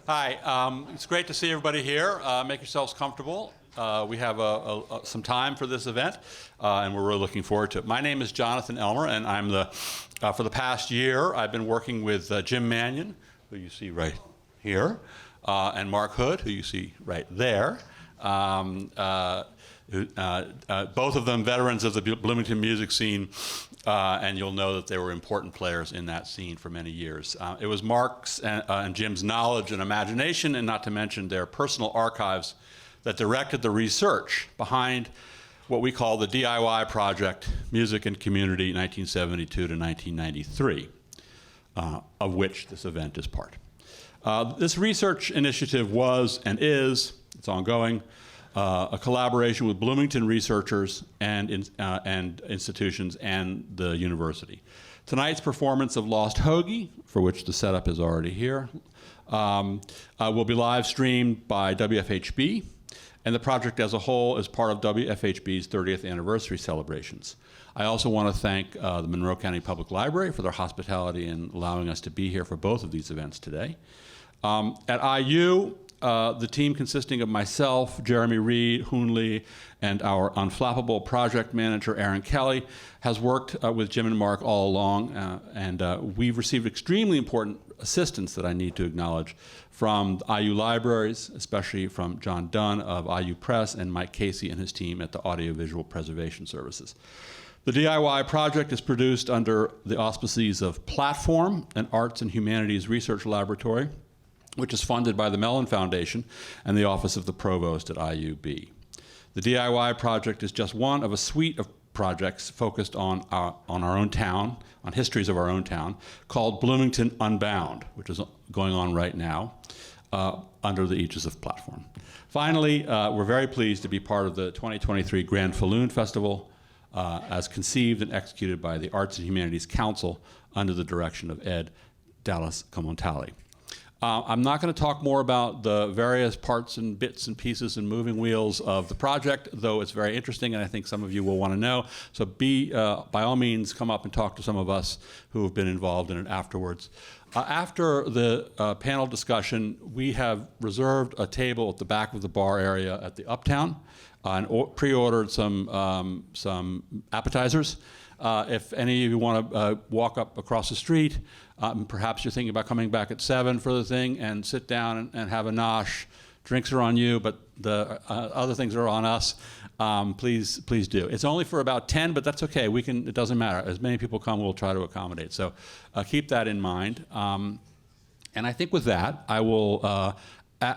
Hi, it's great to see everybody here. Make yourselves comfortable. We have some time for this event, and we're really looking forward to it. My name is Jonathan Elmer, and I'm for the past year, I've been working with Jim Manion, who you see right here, and Mark Hood, who you see right there. Both of them veterans of the Bloomington music scene, and you'll know that they were important players in that scene for many years. It was Mark's and Jim's knowledge and imagination, and not to mention their personal archives, that directed the research behind what we call the DIY project, Music and Community 1972 to 1993, of which this event is part. This research initiative was and is, it's ongoing, a collaboration with Bloomington researchers and institutions and the university. Tonight's performance of Lost Hoagy, for which the setup is already here, will be live streamed by WFHB, and the project as a whole is part of WFHB's 30th anniversary celebrations. I also want to thank the Monroe County Public Library for their hospitality in allowing us to be here for both of these events today. At IU, the team consisting of myself, Jeremy Reed, Hoon Lee, and our Unflappable project manager, Aaron Kelly, has worked with Jim and Mark all along, and we've received extremely important assistance that I need to acknowledge from IU libraries, especially from John Dunn of IU Press and Mike Casey and his team at the Audiovisual Preservation Services. The DIY project is produced under the auspices of Platform, an arts and humanities research laboratory, which is funded by the Mellon Foundation and the Office of the Provost at IUB. The DIY project is just one of a suite of projects focused on our own town, on histories of our own town, called Bloomington Unbound, which is going on right now under the aegis of Platform. Finally, we're very pleased to be part of the 2023 Grand Falloon Festival, as conceived and executed by the Arts and Humanities Council under the direction of Ed Dallas Comontali. I'm not going to talk more about the various parts and bits and pieces and moving wheels of the project, though it's very interesting and I think some of you will want to know. So by all means, come up and talk to some of us who have been involved in it afterwards. After the panel discussion, we have reserved a table at the back of the bar area at the Uptown and pre-ordered some appetizers. If any of you want to walk up across the street, perhaps you're thinking about coming back at 7 for the thing and sit down and have a nosh. Drinks are on you, but the other things are on us. Please do. It's only for about 10, but that's okay. It doesn't matter. As many people come, we'll try to accommodate. So keep that in mind. And I think with that, I will.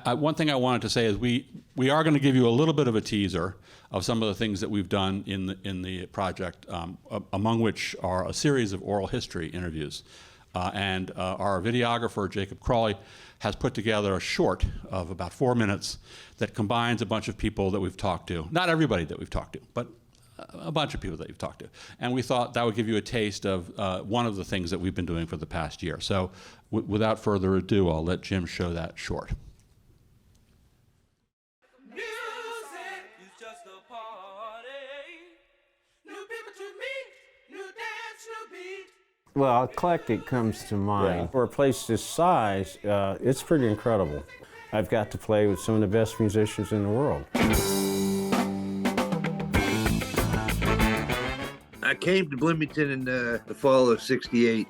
One thing I wanted to say is we are going to give you a little bit of a teaser of some of the things that we've done in the project, among which are a series of oral history interviews. And our videographer, Jacob Crawley, has put together a short of about 4 minutes that combines a bunch of people that we've talked to. Not everybody that we've talked to, but a bunch of people that you've talked to. And we thought that would give you a taste of one of the things that we've been doing for the past year. So without further ado, I'll let Jim show that short. Well, eclectic comes to mind. Yeah. For a place this size, it's pretty incredible. I've got to play with some of the best musicians in the world. I came to Bloomington in the fall of '68,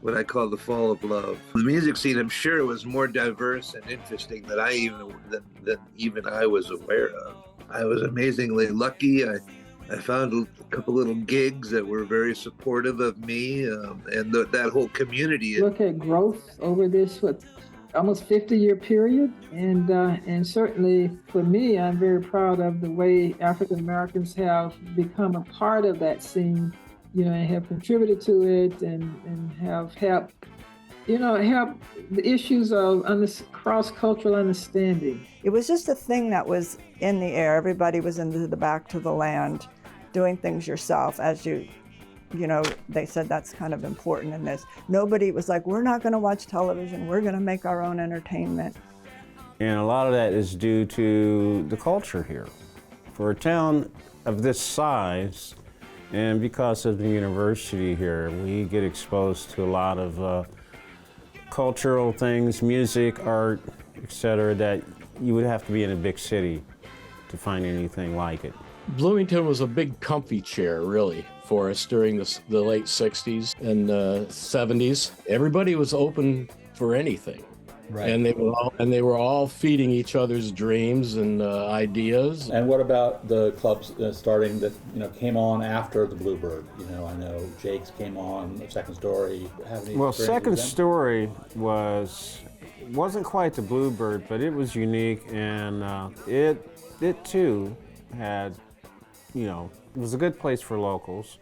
what I call the fall of love. The music scene, I'm sure, it was more diverse and interesting than even I was aware of. I was amazingly lucky. I found a couple little gigs that were very supportive of me and that whole community. Look at growth over this almost 50-year period, and certainly for me, I'm very proud of the way African Americans have become a part of that scene, and have contributed to it and have helped, help the issues of cross-cultural understanding. It was just a thing that was in the air. Everybody was into the back to the land, doing things yourself, as they said that's kind of important in this. Nobody was like, we're not going to watch television, we're going to make our own entertainment. And a lot of that is due to the culture here. For a town of this size, and because of the university here, we get exposed to a lot of cultural things, music, art, etc., that you would have to be in a big city to find anything like it. Bloomington was a big comfy chair, really, for us during the late 60s and 70s. Everybody was open for anything. Right. And they were all feeding each other's dreams and ideas. And what about the clubs starting that came on after the Bluebird? I know Jake's came on, Second Story. Well, Second Story wasn't quite the Bluebird, but it was unique, and it too had, it was a good place for locals.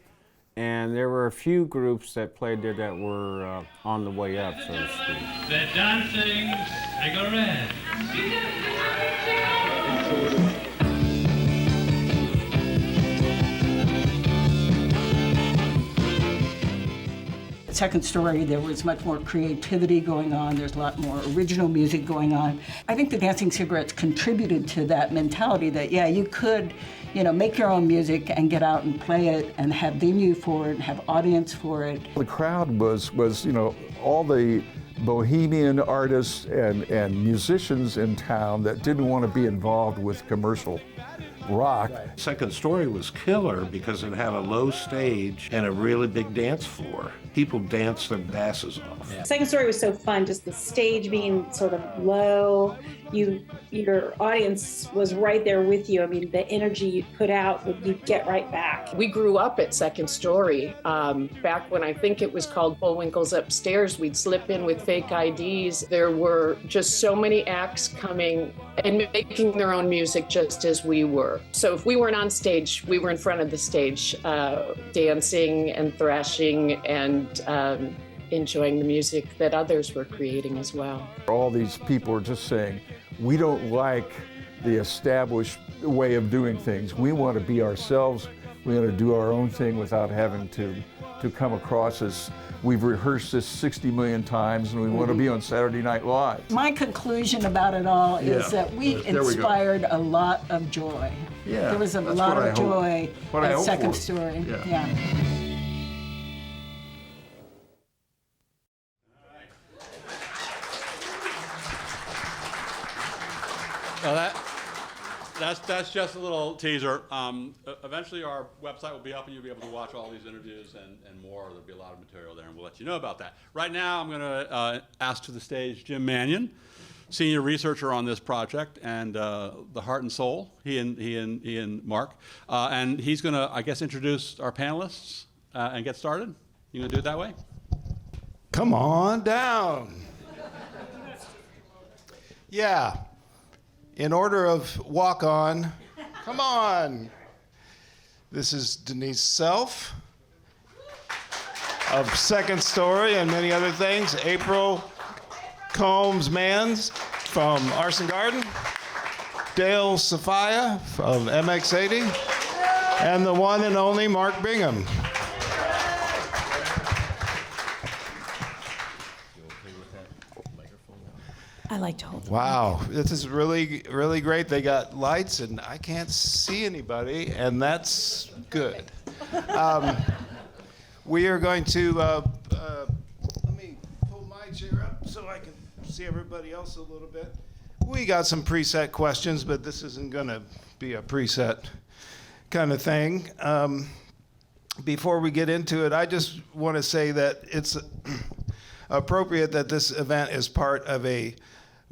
And there were a few groups that played there that were on the way up, so to speak. The dancing cigarette. Second Story, there was much more creativity going on. There's a lot more original music going on. I think the Dancing Cigarettes contributed to that mentality that, yeah, you could, make your own music and get out and play it and have venue for it and have audience for it. The crowd was all the bohemian artists and musicians in town that didn't want to be involved with commercial rock. Second Story was killer because it had a low stage and a really big dance floor. People danced their asses off. Yeah. Second Story was so fun, just the stage being sort of low. Your audience was right there with you. I mean, the energy you put out, you'd get right back. We grew up at Second Story. Back when I think it was called Bullwinkle's Upstairs, we'd slip in with fake IDs. There were just so many acts coming and making their own music just as we were. So if we weren't on stage, we were in front of the stage, dancing and thrashing and enjoying the music that others were creating as well. All these people are just saying, we don't like the established way of doing things. We want to be ourselves. We want to do our own thing without having to come across as we've rehearsed this 60 million times and we want to be on Saturday Night Live. My conclusion about it all is that we inspired a lot of joy. Yeah, there was a lot of joy at Second Story. Yeah. Well, that's just a little teaser. Eventually our website will be up and you'll be able to watch all these interviews and more. There'll be a lot of material there and we'll let you know about that. Right now I'm going to ask to the stage Jim Manion, senior researcher on this project and the heart and soul, he and Mark. And he's going to, I guess, introduce our panelists and get started. You going to do it that way? Come on down. Yeah. In order of walk on, come on. This is Denise Self of Second Story and many other things. April Combs-Mans from Arson Garden. Dale Sophiea of MX80. And the one and only Mark Bingham. I like to hold them. Wow, this is really, really great. They got lights and I can't see anybody, and that's good. We are going to, let me pull my chair up so I can see everybody else a little bit. We got some preset questions, but this isn't gonna be a preset kind of thing. Before we get into it, I just want to say that it's appropriate that this event is part of a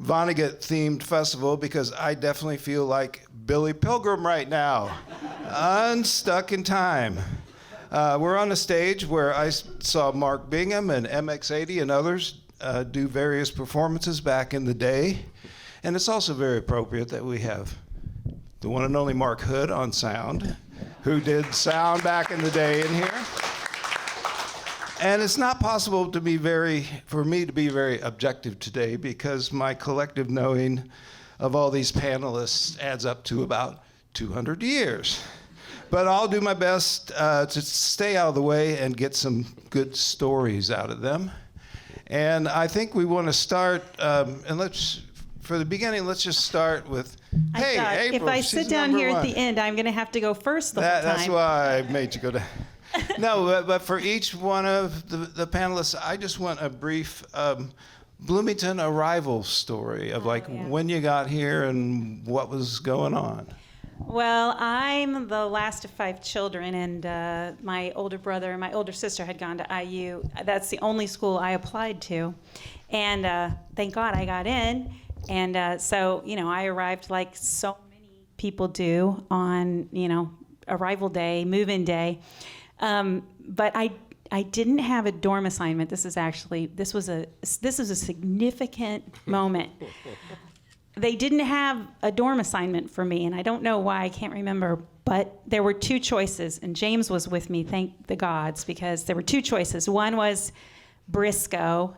Vonnegut-themed festival because I definitely feel like Billy Pilgrim right now, unstuck in time. We're on a stage where I saw Mark Bingham and MX80 and others do various performances back in the day. And it's also very appropriate that we have the one and only Mark Hood on sound, who did sound back in the day in here. And it's not possible for me to be very objective today because my collective knowing of all these panelists adds up to about 200 years. But I'll do my best to stay out of the way and get some good stories out of them. And I think we want to start, for the beginning, let's just start with, hey, April, if I sit down here at the end, I'm going to have to go first the whole time. That's why I made you go down. No, but for each one of the panelists, I just want a brief Bloomington arrival story of when you got here and what was going on. Well, I'm the last of 5 children, and my older brother and my older sister had gone to IU. That's the only school I applied to, and thank God I got in. And so, I arrived like so many people do on, arrival day, move-in day. But I didn't have a dorm assignment. This is a significant moment. They didn't have a dorm assignment for me, and I don't know why, I can't remember, but there were 2 choices, and James was with me, thank the gods, because there were 2 choices. One was Briscoe,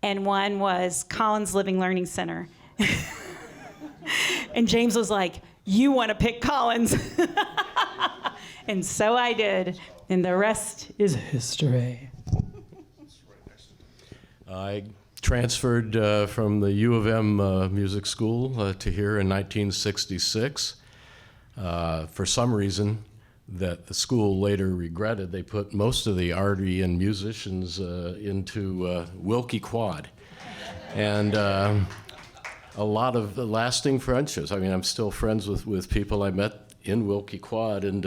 and one was Collins Living Learning Center. And James was like, you want to pick Collins. And so I did, and the rest is history. I transferred from the U of M music school to here in 1966. For some reason that the school later regretted, they put most of the arty and musicians into Wilkie Quad. And a lot of lasting friendships. I mean, I'm still friends with people I met in Wilkie Quad, and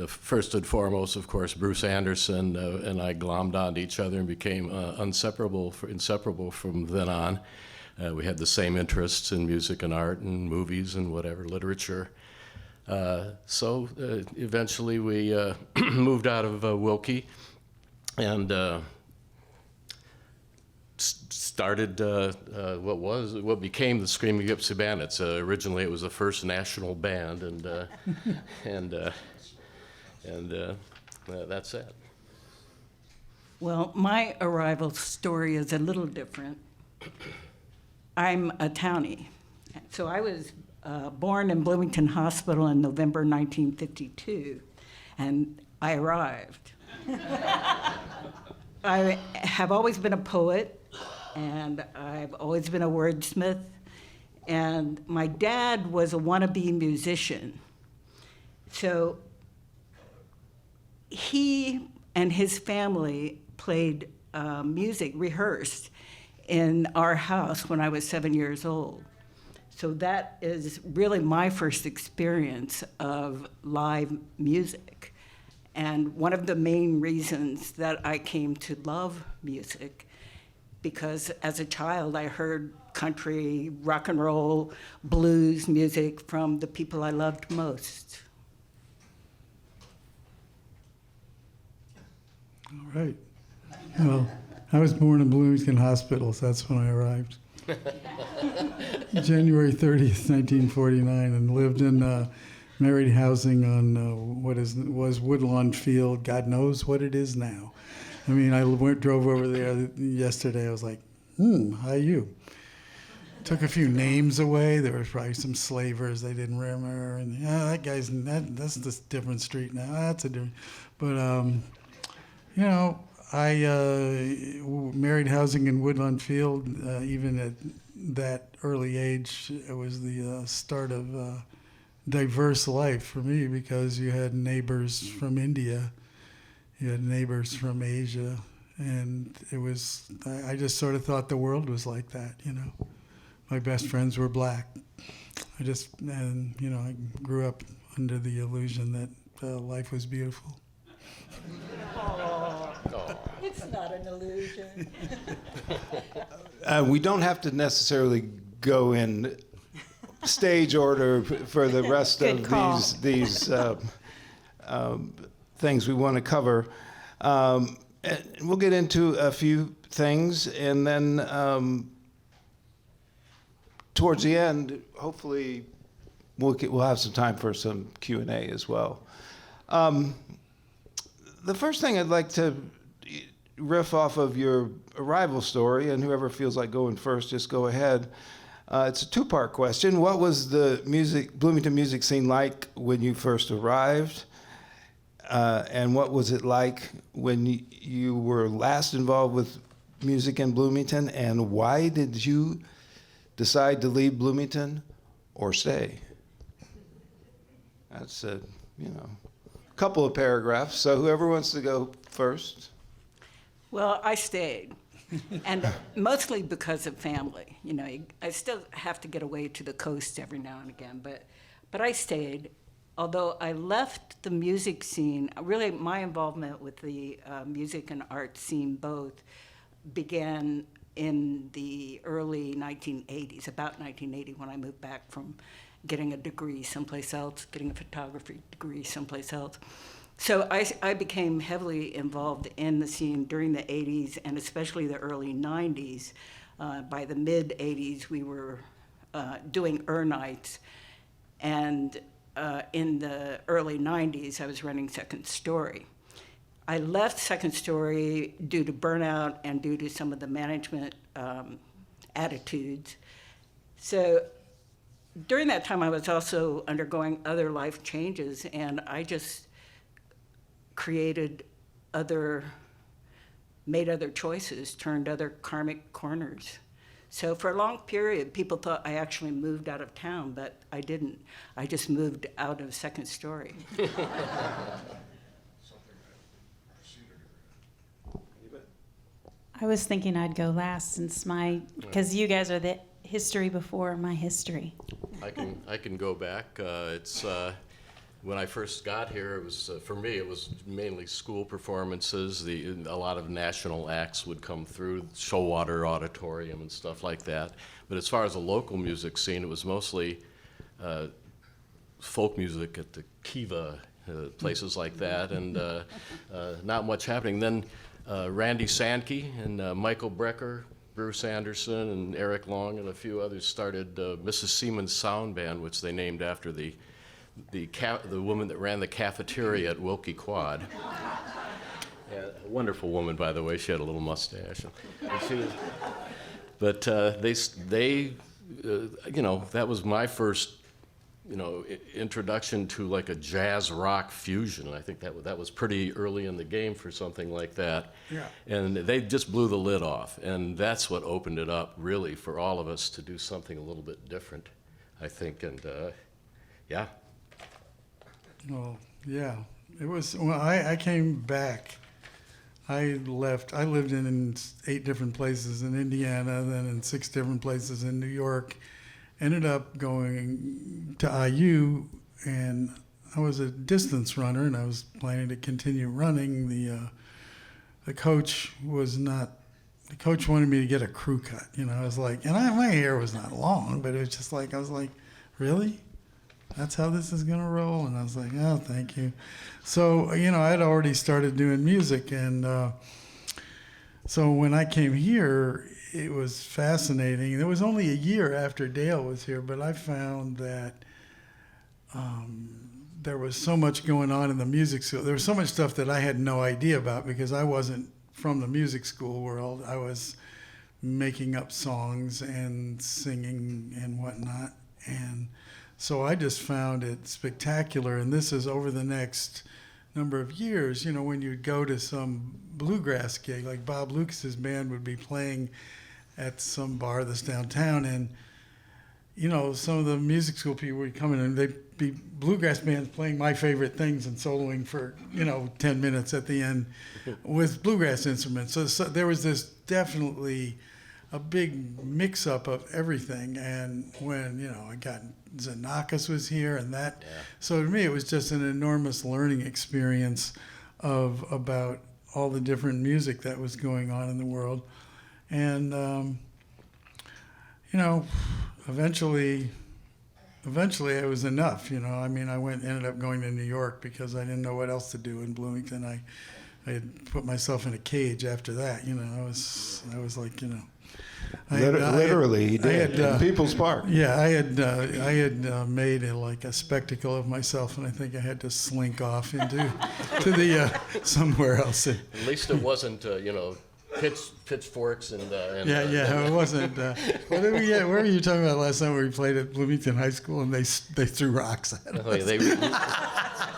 first and foremost, of course, Bruce Anderson and I glommed onto each other and became inseparable from then on. We had the same interests in music and art and movies and whatever, literature. So eventually we moved out of Wilkie and started what became the Screaming Gypsy Bandits. Originally, it was the first national band, and that's it. Well, my arrival story is a little different. I'm a townie. So I was born in Bloomington Hospital in November 1952, and I arrived. I have always been a poet, and I've always been a wordsmith, and my dad was a wannabe musician. So he and his family played music, rehearsed in our house when I was 7 years old. So that is really my first experience of live music. And one of the main reasons that I came to love music, because as a child I heard country, rock and roll, blues music from the people I loved most. All right. Well, I was born in Bloomington Hospital, so that's when I arrived. January 30th, 1949, and lived in married housing on was Woodlawn Field. God knows what it is now. I mean, I drove over there yesterday. I was like, how you? Took a few names away. There was probably some slavers they didn't remember. And that's this different street now. That's a different. But I married housing in Woodlawn Field. Even at that early age, it was the start of diverse life for me, because you had neighbors from India, you had neighbors from Asia, and I just sort of thought the world was like that, My best friends were black. I grew up under the illusion that life was beautiful. It's not an illusion. We don't have to necessarily go in stage order for the rest of these things we want to cover. And we'll get into a few things, and then towards the end, hopefully, we'll have some time for some Q&A as well. The first thing I'd like to riff off of your arrival story, and whoever feels like going first, just go ahead. It's a 2-part question. What was the Bloomington music scene like when you first arrived? And what was it like when you were last involved with music in Bloomington? And why did you decide to leave Bloomington or stay? That's a couple of paragraphs. So whoever wants to go first. Well, I stayed. And mostly because of family. You know, I still have to get away to the coast every now and again, but I stayed. Although I left the music scene, really my involvement with the music and art scene both began in the early 1980s, about 1980, when I moved back from getting a degree someplace else, getting a photography degree someplace else. So I became heavily involved in the scene during the 80s and especially the early 90s. By the mid 80s, we were doing nights, and in the early 90s, I was running Second Story. I left Second Story due to burnout and due to some of the management attitudes. So during that time, I was also undergoing other life changes, and I just made other choices, turned other karmic corners. So for a long period, people thought I actually moved out of town, but I didn't. I just moved out of Second Story. I was thinking I'd go last because you guys are the history before my history. I can go back. It's when I first got here, it was for me. It was mainly school performances. A lot of national acts would come through, Showwater Auditorium and stuff like that. But as far as the local music scene, it was mostly folk music at the Kiva, places like that, and not much happening. Then Randy Sankey and Michael Brecker, Bruce Anderson, and Eric Long, and a few others started Mrs. Seaman's Sound Band, which they named after the woman that ran the cafeteria at Wilkie Quad. Yeah, a wonderful woman, by the way. She had a little mustache. But they that was my first, introduction to like a jazz rock fusion. And I think that was pretty early in the game for something like that. Yeah. And they just blew the lid off. And that's what opened it up, really, for all of us to do something a little bit different, I think. And yeah. Well, yeah, it was. Well, I came back. I left. I lived in 8 different places in Indiana, then in 6 different places in New York. Ended up going to IU, and I was a distance runner, and I was planning to continue running. The coach was not. The coach wanted me to get a crew cut. I was like, and my hair was not long, but it was just like I was like, really? That's how this is gonna roll? And I was like, oh, thank you. So, I'd already started doing music, and so when I came here, it was fascinating. It was only a year after Dale was here, but I found that there was so much going on in the music school. There was so much stuff that I had no idea about because I wasn't from the music school world. I was making up songs and singing and whatnot, and so I just found it spectacular. And this is over the next number of years, when you'd go to some bluegrass gig, like Bob Lucas's band would be playing at some bar that's downtown, and some of the music school people would come in and they'd be bluegrass bands playing my favorite things and soloing for 10 minutes at the end with bluegrass instruments. So there was this definitely a big mix-up of everything. And when I got Xenakis was here, and that, so to me it was just an enormous learning experience about all the different music that was going on in the world. And eventually it was enough. I ended up going to New York because I didn't know what else to do in Bloomington. I had put myself in a cage after that. I was like, Literally, he did. In People's Park. Yeah, I had made a spectacle of myself, and I think I had to slink off into somewhere else. At least it wasn't, pitchforks and yeah, it wasn't. Where were you talking about last time? Where we played at Bloomington High School, and they threw rocks at us. Oh, yeah,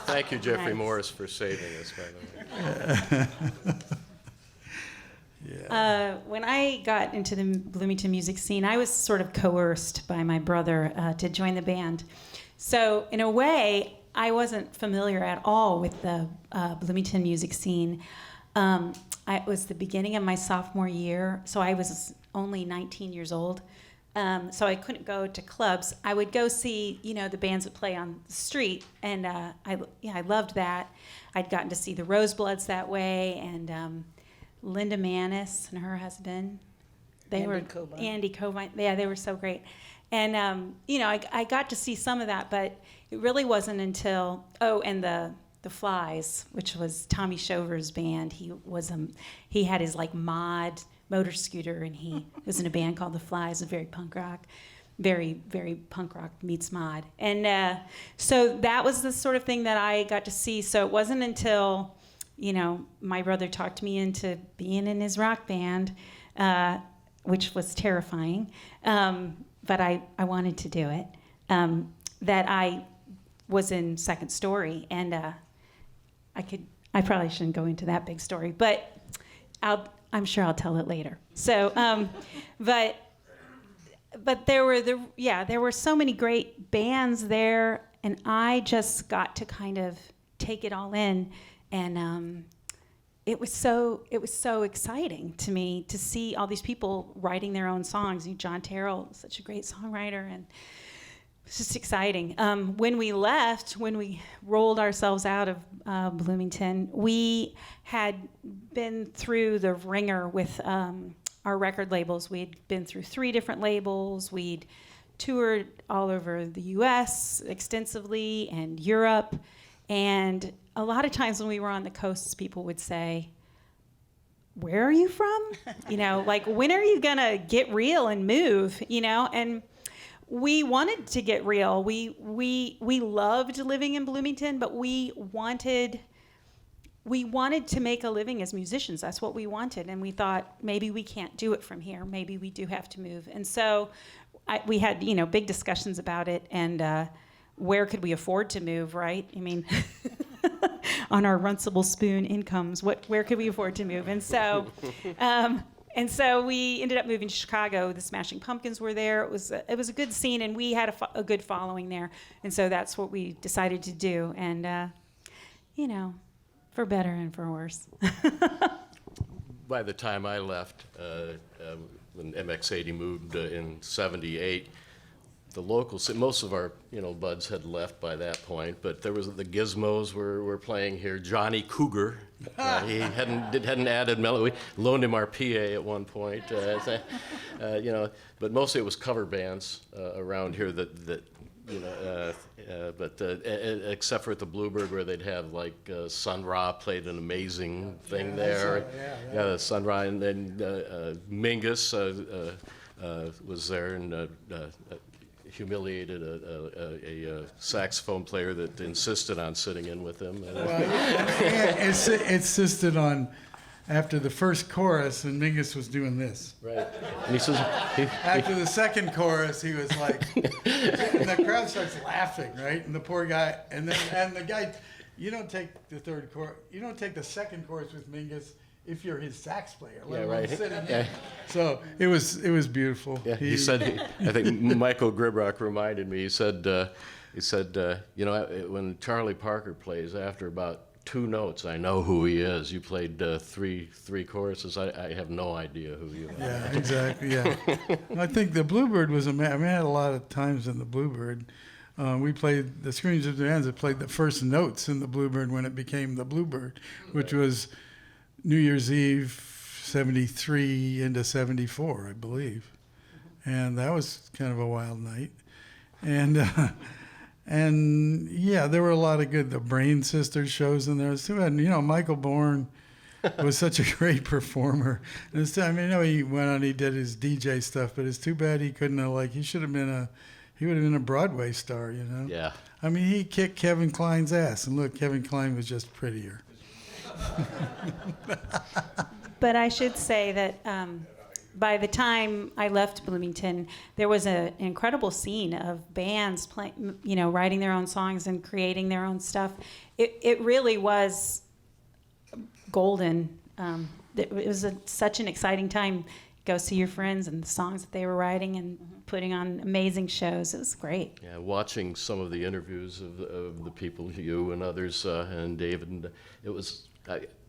thank you, Jeffrey Morris, for saving us, by the way. Yeah. When I got into the Bloomington music scene, I was sort of coerced by my brother to join the band. So in a way, I wasn't familiar at all with the Bloomington music scene. It was the beginning of my sophomore year, so I was only 19 years old. So I couldn't go to clubs. I would go see, the bands that play on the street, and I loved that. I'd gotten to see the Rosebloods that way, and Linda Manis and her husband. Andy Cobine. Yeah, they were so great. And I got to see some of that, but it really wasn't until and the Flies, which was Tommy Shover's band. He had his mod motor scooter, and he was in a band called the Flies, very punk rock, very, very punk rock meets mod. And so that was the sort of thing that I got to see. So it wasn't until, my brother talked me into being in his rock band, which was terrifying, but I wanted to do it, that I was in Second Story, and I probably shouldn't go into that big story, but I'm sure I'll tell it later. So, but there were so many great bands there, and I just got to kind of take it all in, and it was so exciting to me to see all these people writing their own songs. John Terrell, such a great songwriter, and it's just exciting. When we rolled ourselves out of Bloomington, we had been through the ringer with our record labels. We'd been through 3 different labels. We'd toured all over the U.S. extensively and Europe. And a lot of times when we were on the coasts, people would say, "Where are you from?" When are you going to get real and move? And we wanted to get real. We loved living in Bloomington, but we wanted to make a living as musicians. That's what we wanted, and we thought maybe we can't do it from here. Maybe we do have to move. And so we had big discussions about it, and where could we afford to move, right? I mean, on our Runcible Spoon incomes, where could we afford to move? And so. And so we ended up moving to Chicago. The Smashing Pumpkins were there. It was a good scene, and we had a good following there. And so that's what we decided to do. And, for better and for worse. By the time I left, when MX80 moved in '78, the locals, most of our buds had left by that point, but there was the Gizmos were playing here. Johnny Cougar, he hadn't added melody. We loaned him our PA at one point, but mostly it was cover bands around here but except for at the Bluebird, where they'd have Sun Ra played an amazing thing there. Yeah, Sun Ra, and then Mingus was there and humiliated a saxophone player that insisted on sitting in with him. Insisted on after the first chorus, and Mingus was doing this. Right. And he says, after the second chorus, he was like, and the crowd starts laughing, right? And the poor guy, and the guy, you don't take the third chorus, you don't take the second chorus with Mingus if you're his sax player. Yeah, right. Yeah. So it was beautiful. Yeah, he said, I think Michael Gribrock reminded me, he said, when Charlie Parker plays, after about 2 notes, I know who he is. You played three choruses. I have no idea who you are. Yeah, exactly. Yeah, I think the Bluebird was I had a lot of times in the Bluebird. We played the Screams of the Bands that played the first notes in the Bluebird when it became the Bluebird, which was New Year's Eve '73 into '74, I believe, and that was kind of a wild night, and yeah, there were a lot of the Brain Sisters shows in there too. And Michael Bourne was such a great performer. And he went on, he did his DJ stuff, but it's too bad he couldn't have he would have been a Broadway star, Yeah. I mean, he kicked Kevin Kline's ass, and look, Kevin Kline was just prettier. But I should say that by the time I left Bloomington, there was an incredible scene of bands playing, writing their own songs and creating their own stuff. It really was golden. It was such an exciting time. Go see your friends and the songs that they were writing and putting on amazing shows. It was great. Yeah, watching some of the interviews of the people, you and others, and David, and it was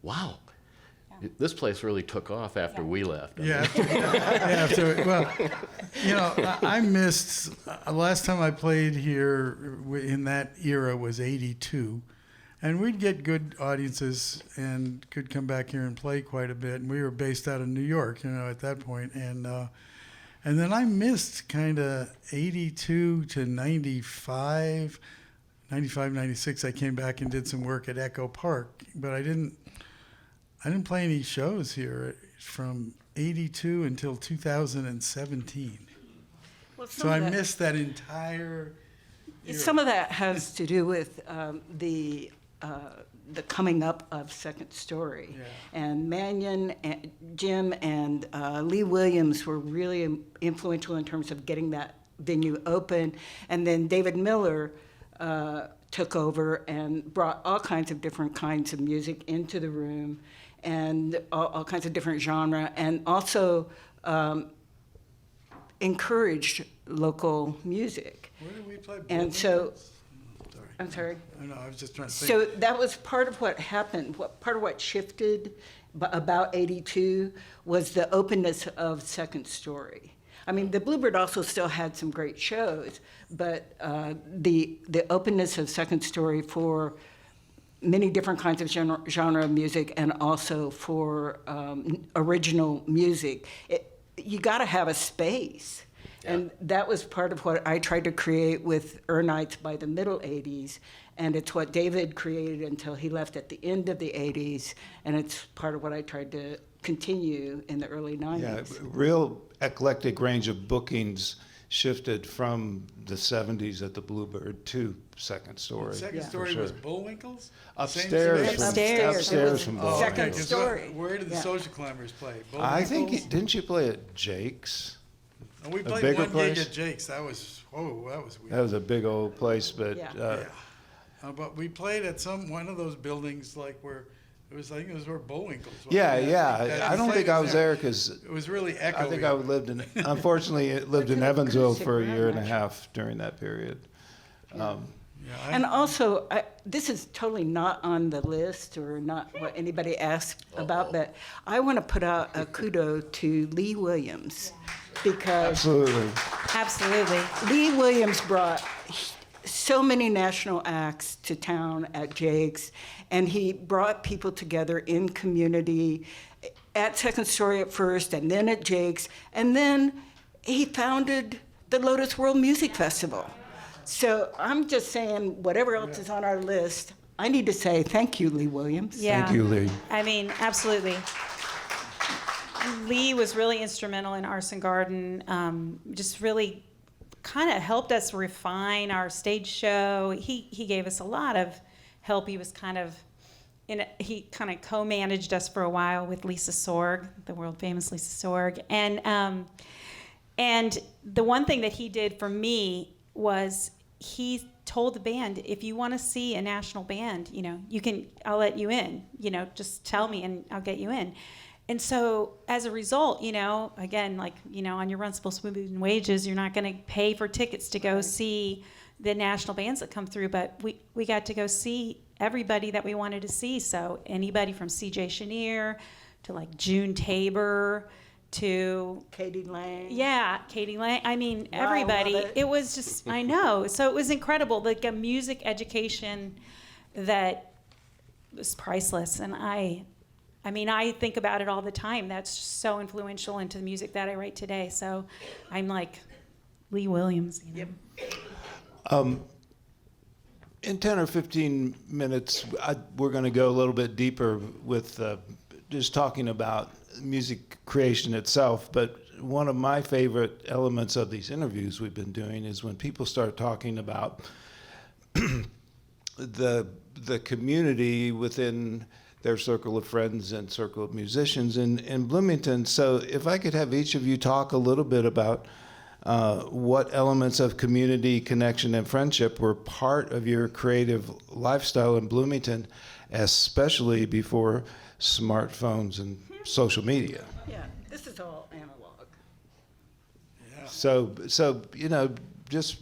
wow. This place really took off after we left. Yeah. Well, I missed, last time I played here in that era was 82. And we'd get good audiences and could come back here and play quite a bit. And we were based out of New York, at that point. And then I missed kind of 82 to 95, 96. I came back and did some work at Echo Park, but I didn't play any shows here from 82 until 2017. Well, so I missed that entire era. Some of that has to do with the coming up of Second Story. Yeah. And Manion, and Jim, and Lee Williams were really influential in terms of getting that venue open. And then David Miller took over and brought all kinds of different kinds of music into the room, and all kinds of different genre, and also encouraged local music. Where did we play? And so, I'm sorry. No, I was just trying to think. So that was part of what happened. Part of what shifted about 82 was the openness of Second Story. I mean, the Bluebird also still had some great shows, but the openness of Second Story for many different kinds of genre of music, and also for original music, you got to have a space. And that was part of what I tried to create with Nights by the middle 80s, and it's what David created until he left at the end of the 80s, and it's part of what I tried to continue in the early 90s. Yeah, real eclectic range of bookings shifted from the 70s at the Bluebird to Second Story. Second Story was Bullwinkles? Upstairs. Upstairs from Bullwinkles. Second Story. Where did the Social Climbers play? I think, didn't you play at Jake's? And we played one gig at Jake's. That was weird. That was a big old place, but... but we played at one of those buildings, like where... I think it was where Bullwinkles was. Yeah. I don't think I was there because... It was really echoey. I think I unfortunately lived in Evansville for a year and a half during that period. And also, this is totally not on the list or not what anybody asked about, but I want to put out a kudo to Lee Williams, because... Absolutely. Lee Williams brought so many national acts to town at Jake's, and he brought people together in community at Second Story at first, and then at Jake's, and then he founded the Lotus World Music Festival. So I'm just saying, whatever else is on our list, I need to say thank you, Lee Williams. Yeah. Thank you, Lee. I mean, absolutely. Lee was really instrumental in Arson Garden, just really kind of helped us refine our stage show. He gave us a lot of help. He was he kind of co-managed us for a while with Lisa Sorg, the world famous Lisa Sorg. And the one thing that he did for me was he told the band, if you want to see a national band, I'll let you in, just tell me and I'll get you in. And so as a result, again, on your Runcible Smooth and Wages, you're not going to pay for tickets to go see the national bands that come through, but we got to go see everybody that we wanted to see. So anybody from C.J. Chenier to June Tabor to Katie Lang. Yeah, Katie Lang. I mean, Wow, everybody. love it. It was just, I know. So it was incredible, like a music education that was priceless. And I think about it all the time. That's just so influential into the music that I write today. So I'm like Lee Williams. Yep. In 10 or 15 minutes, we're going to go a little bit deeper with just talking about music creation itself. But one of my favorite elements of these interviews we've been doing is when people start talking about the community within their circle of friends and circle of musicians in Bloomington. So if I could have each of you talk a little bit about what elements of community, connection, and friendship were part of your creative lifestyle in Bloomington, especially before smartphones and social media. Yeah, this is all analog. Yeah. So just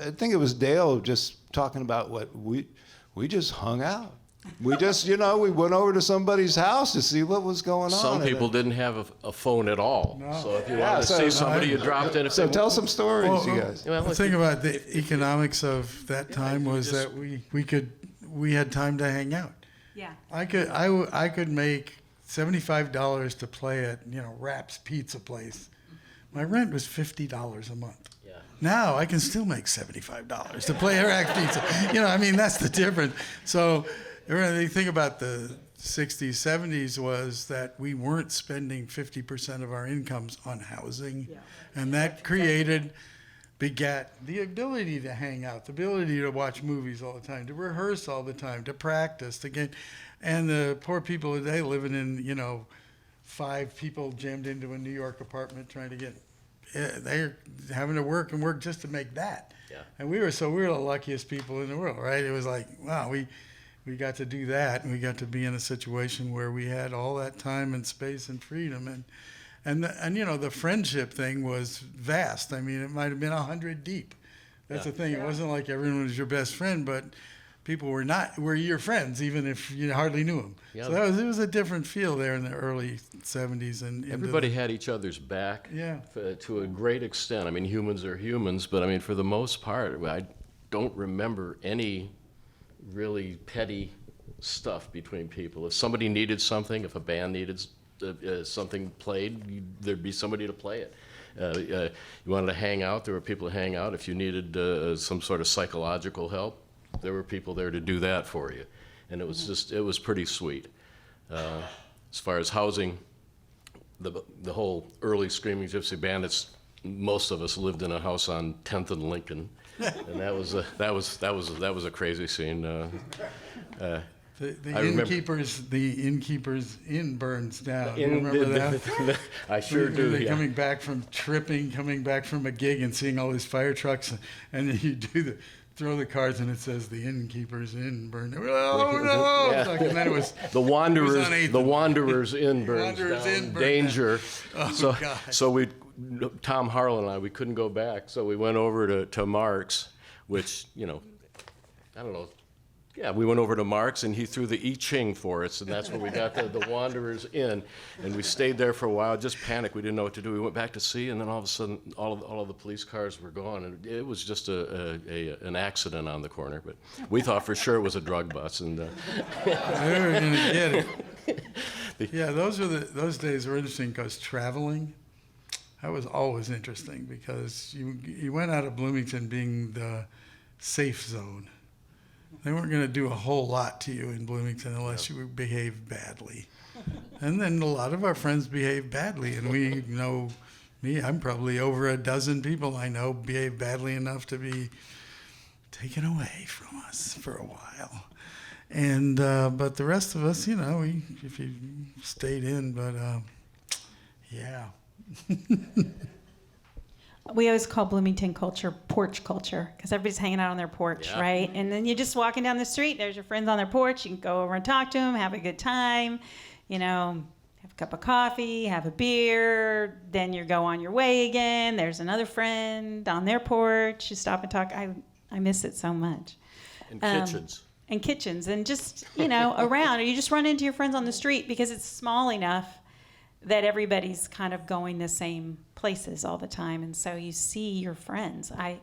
I think it was Dale just talking about what we just hung out. We just, we went over to somebody's house to see what was going on. Some people didn't have a phone at all. No. So if you wanted to see somebody, you dropped in. So tell some stories, you guys. The thing about the economics of that time was that we had time to hang out. Yeah. I could make $75 to play at Rap's Pizza Place. My rent was $50 a month. Yeah. Now I can still make $75 to play at Rap's Pizza. That's the difference. So the thing about the 60s, 70s was that we weren't spending 50% of our incomes on housing, and that begat the ability to hang out, the ability to watch movies all the time, to rehearse all the time, to practice, to get. And the poor people today living in, 5 people jammed into a New York apartment trying to get, they're having to work just to make that. Yeah. And we were the luckiest people in the world, right? It was like, wow, we got to do that, and we got to be in a situation where we had all that time and space and freedom, and the friendship thing was vast. I mean, it might have been 100 deep. That's the thing. It wasn't like everyone was your best friend, but people were your friends, even if you hardly knew them. Yeah. So it was a different feel there in the early 70s. And everybody had each other's back. Yeah. To a great extent. I mean, humans are humans, but I mean, for the most part, I don't remember any really petty stuff between people. If somebody needed something, if a band needed something played, there'd be somebody to play it. You wanted to hang out, there were people to hang out. If you needed some sort of psychological help, there were people there to do that for you. And it was pretty sweet. As far as housing, the whole early Screaming Gypsy Bandits, most of us lived in a house on 10th and Lincoln. And that was a crazy scene. The innkeeper's inn burns down. You remember that? I sure do. They're coming back from a gig and seeing all these fire trucks, and then you throw the cards and it says the innkeeper's inn burned. Oh no! Yeah. And then it was the Wanderer's Inn burns down. Danger. Oh, so Tom Harlan and I, we couldn't go back, so we went over to Mark's, which, I don't know. Yeah, we went over to Mark's, and he threw the I Ching for us, and that's where we got the Wanderer's Inn. And we stayed there for a while, just panicked. We didn't know what to do. We went back to see, and then all of a sudden, all of the police cars were gone, and it was just an accident on the corner. But we thought for sure it was a drug bus. And they were going to get it. Yeah, those days were interesting because traveling, that was always interesting because you went out of Bloomington being the safe zone. They weren't going to do a whole lot to you in Bloomington unless you behaved badly. And then a lot of our friends behaved badly, and we know I'm probably over a dozen people I know behave badly enough to be taken away from us for a while. And but the rest of us, if you stayed in, but yeah. We always call Bloomington culture porch culture because everybody's hanging out on their porch, right? And then you're just walking down the street. There's your friends on their porch. You can go over and talk to them, have a good time, have a cup of coffee, have a beer. Then you go on your way again. There's another friend on their porch. You stop and talk. I miss it so much. And kitchens. And kitchens. And just, around. Or you just run into your friends on the street because it's small enough that everybody's kind of going the same places all the time, and so you see your friends. I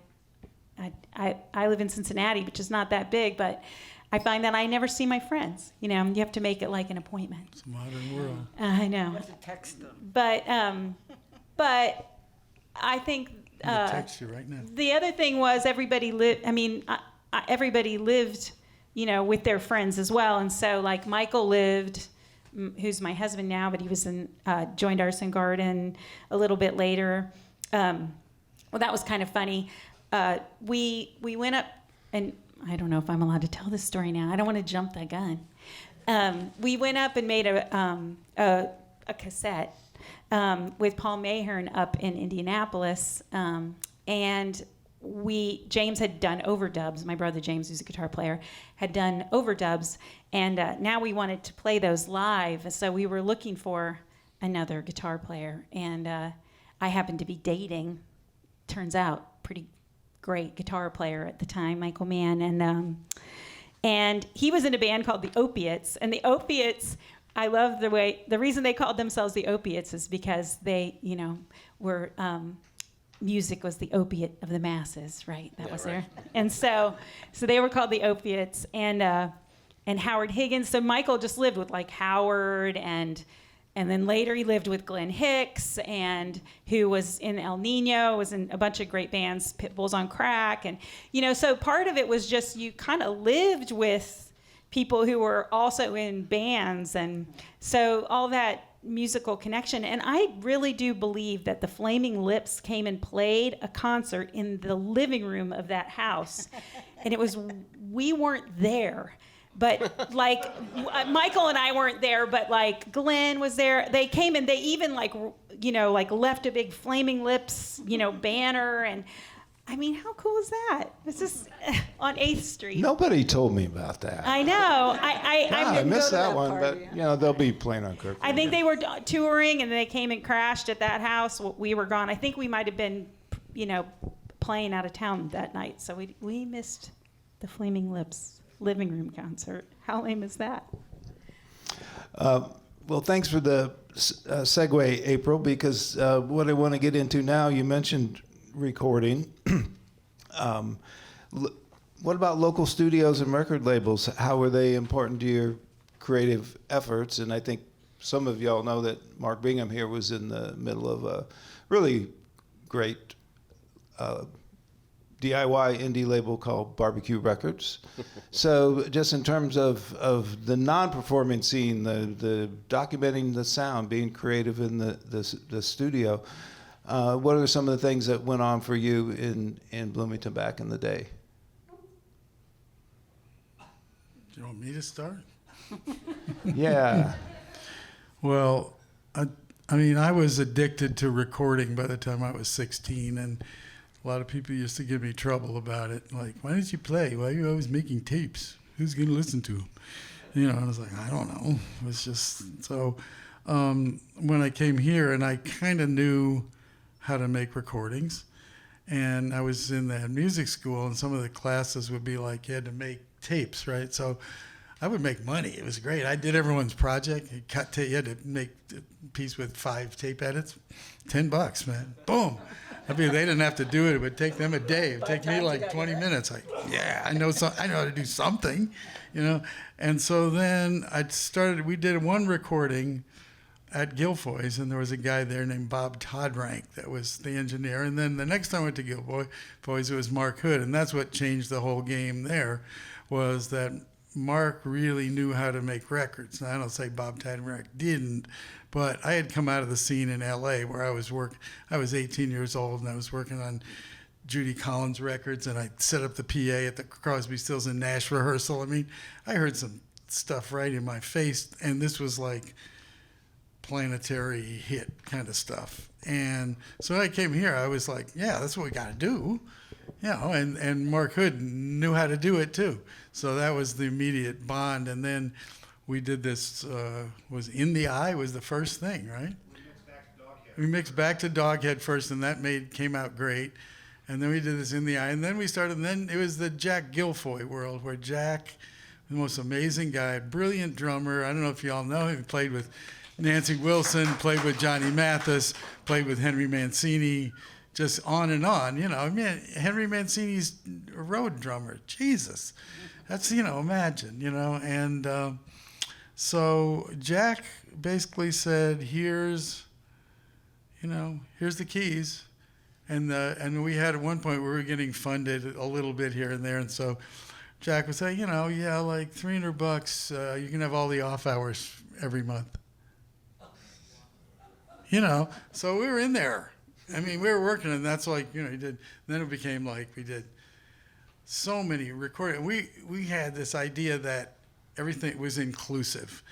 live in Cincinnati, which is not that big, but I find that I never see my friends. You have to make it like an appointment. It's a modern world. I know. You have to text them. But I think I'm text you right now. The other thing was everybody lived. Everybody lived, with their friends as well, and so like Michael lived. Who's my husband now, but he was joined Arson Garden a little bit later. Well, that was kind of funny. We went up, and I don't know if I'm allowed to tell this story now. I don't want to jump the gun. We went up and made a cassette with Paul Mahern up in Indianapolis, and James had done overdubs. My brother James, who's a guitar player, had done overdubs, and now we wanted to play those live. So we were looking for another guitar player, and I happened to be dating, turns out, pretty great guitar player at the time, Michael Mann, And he was in a band called the Opiates. And the Opiates, I love the reason they called themselves the Opiates is because they, were, music was the opiate of the masses, right? That was there. And so they were called the Opiates. And Howard Higgins. So Michael just lived with like Howard and then later he lived with Glenn Hicks, and who was in El Nino, was in a bunch of great bands, Pitbulls on Crack. And, so part of it was just you kind of lived with people who were also in bands. And so all that musical connection. And I really do believe that the Flaming Lips came and played a concert in the living room of that house. And we weren't there. But like Michael and I weren't there, but like Glenn was there. They came and they even like left a big Flaming Lips, banner. And I mean, how cool is that? It's just on 8th Street. Nobody told me about that. I know. I missed that one, but they'll be playing on Kirk. I think they were touring and they came and crashed at that house. We were gone. I think we might have been, playing out of town that night. So we missed the Flaming Lips living room concert. How lame is that? Well, thanks for the segue, April, because what I want to get into now, you mentioned recording. What about local studios and record labels? How are they important to your creative efforts? And I think some of y'all know that Mark Bingham here was in the middle of a really great DIY indie label called Barbecue Records. So just in terms of the non-performing scene, the documenting the sound, being creative in the studio, what are some of the things that went on for you in Bloomington back in the day? Do you want me to start? Yeah. Well, I was addicted to recording by the time I was 16, and a lot of people used to give me trouble about it. Like, why didn't you play? Why are you always making tapes? Who's going to listen to them? And I was like, I don't know. It was just so. When I came here, and I kind of knew how to make recordings, and I was in that music school, and some of the classes would be like you had to make tapes, right? So I would make money. It was great. I did everyone's project. You had to make a piece with 5 tape edits, $10, man. Boom. I mean, they didn't have to do it. It would take them a day. It would take me like 20 minutes. Like, yeah, I know how to do something, And so then we did one recording at Guilfoy's, and there was a guy there named Bob Todrank that was the engineer. And then the next time I went to Guilfoy's, it was Mark Hood. And that's what changed the whole game there, was that Mark really knew how to make records. Now, I don't say Bob Todrank didn't, but I had come out of the scene in LA where I was 18 years old, and I was working on Judy Collins records, and I set up the PA at the Crosby, Stills and Nash rehearsal. I mean, I heard some stuff right in my face, and this was like planetary hit kind of stuff. And so when I came here, I was like, yeah, that's what we got to do. And Mark Hood knew how to do it too. So that was the immediate bond. And then we did this, was In the Eye was the first thing, right? We mixed back to Doghead first, and that came out great. And then we did this In the Eye. And then then it was the Jack Guilfoyle world, where Jack, the most amazing guy, brilliant drummer. I don't know if you all know him. He played with Nancy Wilson, played with Johnny Mathis, played with Henry Mancini, just on and on. I mean, Henry Mancini's a road drummer. Jesus. That's, imagine, And so Jack basically said, here's the keys. And we had at one point we were getting funded a little bit here and there. And so Jack would say, like $300, you can have all the off hours every month. So we were in there. I mean, we were working, and that's like, he did. Then it became like we did so many recordings. We had this idea that everything was inclusive.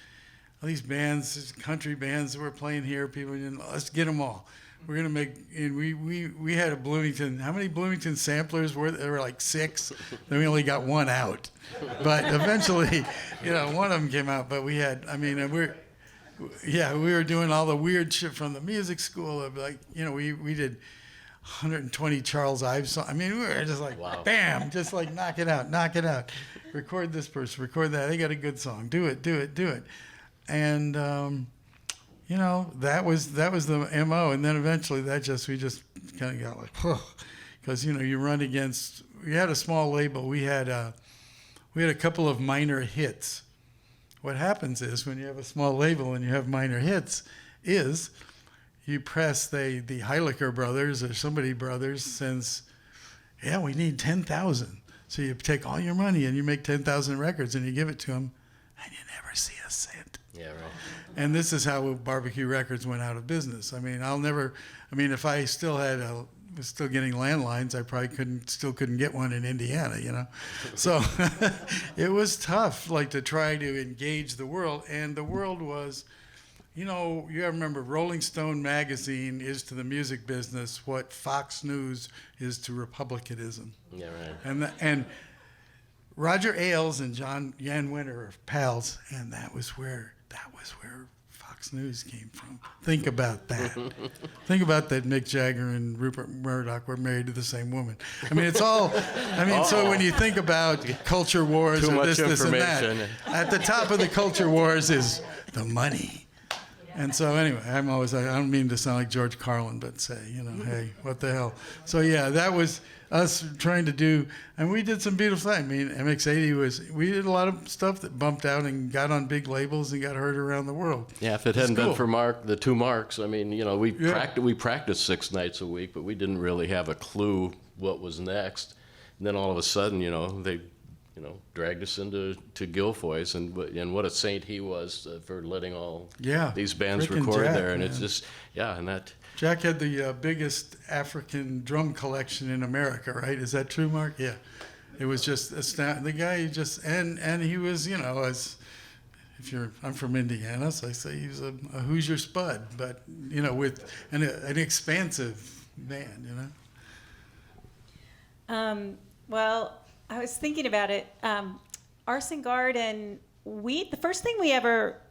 All these bands, country bands that were playing here, people, let's get them all. We're gonna make, and we had a Bloomington. How many Bloomington samplers were there? Were like 6. Then we only got 1 out, but eventually, one of them came out. But we had, we were doing all the weird shit from the music school. Of like, we did 120 Charles Ives songs. I mean, we were just like, Wow. bam, just like knock it out. Record this person, record that. They got a good song. Do it. And that was the MO. And then eventually we just kind of got like, because you run against. We had a small label. We had a couple of minor hits. What happens is when you have a small label and you have minor hits, is you press the Heiliger brothers or somebody brothers sends, yeah, we need 10,000. So you take all your money and you make 10,000 records and you give it to them, and you never see a cent. Yeah, right. And this is how Barbecue Records went out of business. I mean, if I still was still getting landlines, I probably couldn't get one in Indiana, So it was tough, like to try to engage the world. And the world was, you remember Rolling Stone magazine is to the music business what Fox News is to republicanism. Yeah, right. And Roger Ailes and Jan Winter are pals, and that was where Fox News came from. Think about that. Think about that. Mick Jagger and Rupert Murdoch were married to the same woman. I mean, it's all. So when you think about culture wars Too or much this and that, information. at the top of the culture wars is the money. And so anyway, I don't mean to sound like George Carlin, but say, hey, what the hell? So yeah, that was us trying to do, and we did some beautiful things. I mean, MX80 we did a lot of stuff that bumped out and got on big labels and got heard around the world. Yeah, if it hadn't been for the two Marks, I mean, we practiced 6 nights a week, but we didn't really have a clue what was next. And then all of a sudden, they dragged us into Guilfoy's, and what a saint he was for letting all these bands record Jack, there. And man. it's just, and that. Jack had the biggest African drum collection in America, right? Is that true, Mark? Yeah. It was just astounding. The guy and he was, I'm from Indiana, so I say he was a Hoosier spud, but, with an expansive band, Well, I was thinking about it. Arson Garden, the first time we ever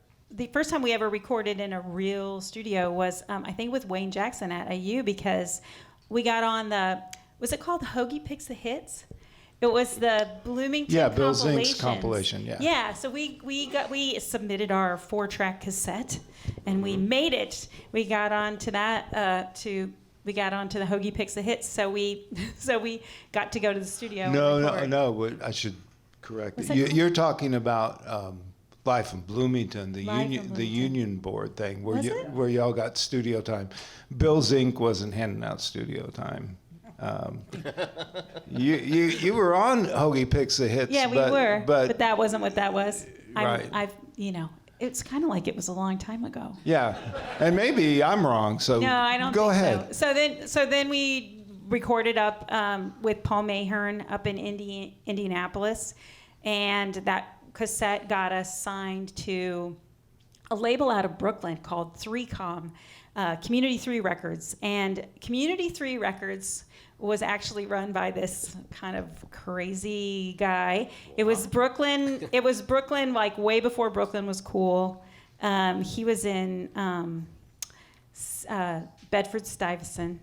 recorded in a real studio was, I think, with Wayne Jackson at IU, because we got on was it called Hoagy Picks the Hits? It was the Bloomington Bill Zink's compilations. compilation, yeah. Yeah, so we submitted our 4-track cassette, and we made it. We got onto that we got onto the Hoagy Picks the Hits, so we got to go to the studio. No. I should correct it. You're talking about Life in Bloomington, the union board thing, where y'all got studio time. Bill Zink wasn't handing out studio time. You were on Hoagy Picks the Hits. Yeah, we were, but that wasn't what that was. Right. It's kind of like it was a long time ago. Yeah, and maybe I'm wrong. So no, I don't. Go think ahead. So then we recorded up with Paul Mahern up in Indianapolis, and that cassette got us signed to a label out of Brooklyn called 3Com, Community 3 Records, and Community 3 Records was actually run by this kind of crazy guy. It was Brooklyn, like way before Brooklyn was cool. He was in Bedford-Stuyvesant,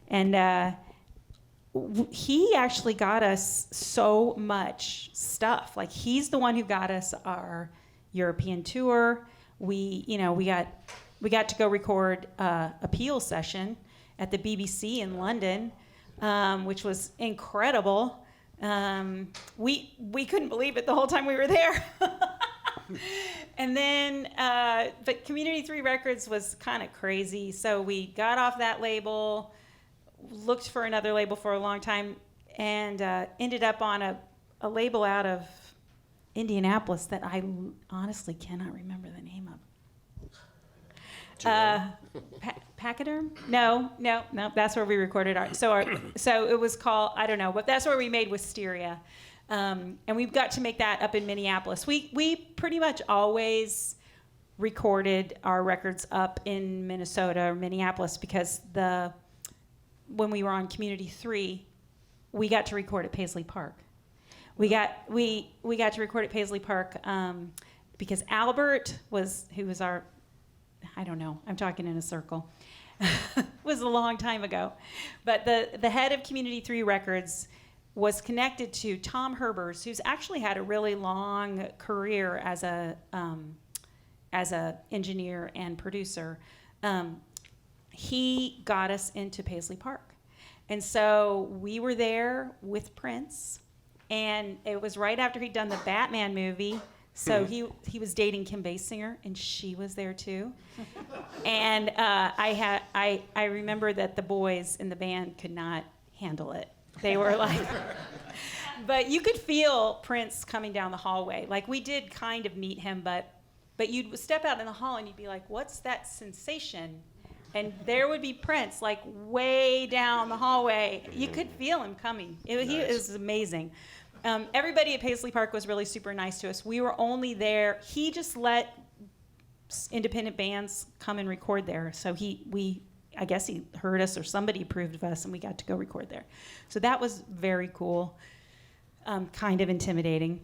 and he actually got us so much stuff. Like, he's the one who got us our European tour. We got to go record a Peel session at the BBC in London, which was incredible. We couldn't believe it the whole time we were there. And then, but Community 3 Records was kind of crazy. So we got off that label, looked for another label for a long time, and ended up on a label out of Indianapolis that I honestly cannot remember the name of. Pachyderm? No. That's where we recorded so it was called, I don't know, but that's where we made Wisteria. And we've got to make that up in Minneapolis. We pretty much always recorded our records up in Minnesota or Minneapolis, because when we were on Community 3, we got to record at Paisley Park. We got to record at Paisley Park because Albert who was our, I don't know, I'm talking in a circle. It was a long time ago. But the head of Community 3 Records was connected to Tom Herbers, who's actually had a really long career as a engineer and producer. He got us into Paisley Park. And so we were there with Prince, and it was right after he'd done the Batman movie. So he was dating Kim Basinger, and she was there too. And I remember that the boys in the band could not handle it. They were like, but you could feel Prince coming down the hallway. Like, we did kind of meet him, but you'd step out in the hall and you'd be like, what's that sensation? And there would be Prince, like, way down the hallway. You could feel him coming. He was amazing. Everybody at Paisley Park was really super nice to us. We were only there. He just let independent bands come and record there. So I guess he heard us, or somebody approved of us, and we got to go record there. So that was very cool, kind of intimidating.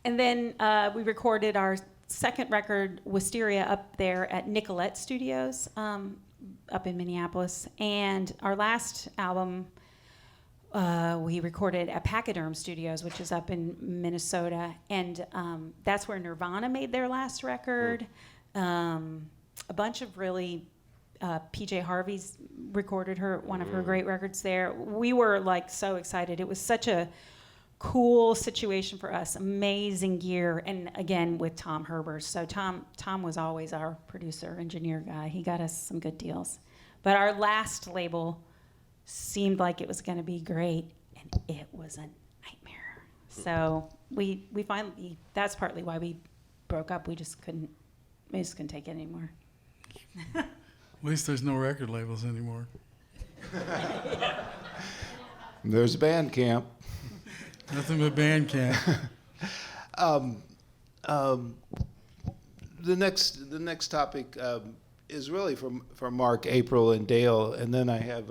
And then we recorded our second record, Wisteria, up there at Nicolette Studios up in Minneapolis. And our last album, we recorded at Pachyderm Studios, which is up in Minnesota. And that's where Nirvana made their last record. A bunch of really... PJ Harvey's recorded one of her great records there. We were like so excited. It was such a cool situation for us. Amazing gear, and again with Tom Herbers. So Tom was always our producer, engineer guy. He got us some good deals. But our last label seemed like it was going to be great, and it was a nightmare. So we finally, that's partly why we broke up. We just couldn't take it anymore. At least there's no record labels anymore. There's Bandcamp. Nothing but Bandcamp. The next topic is really for Mark, April, and Dale, and then I have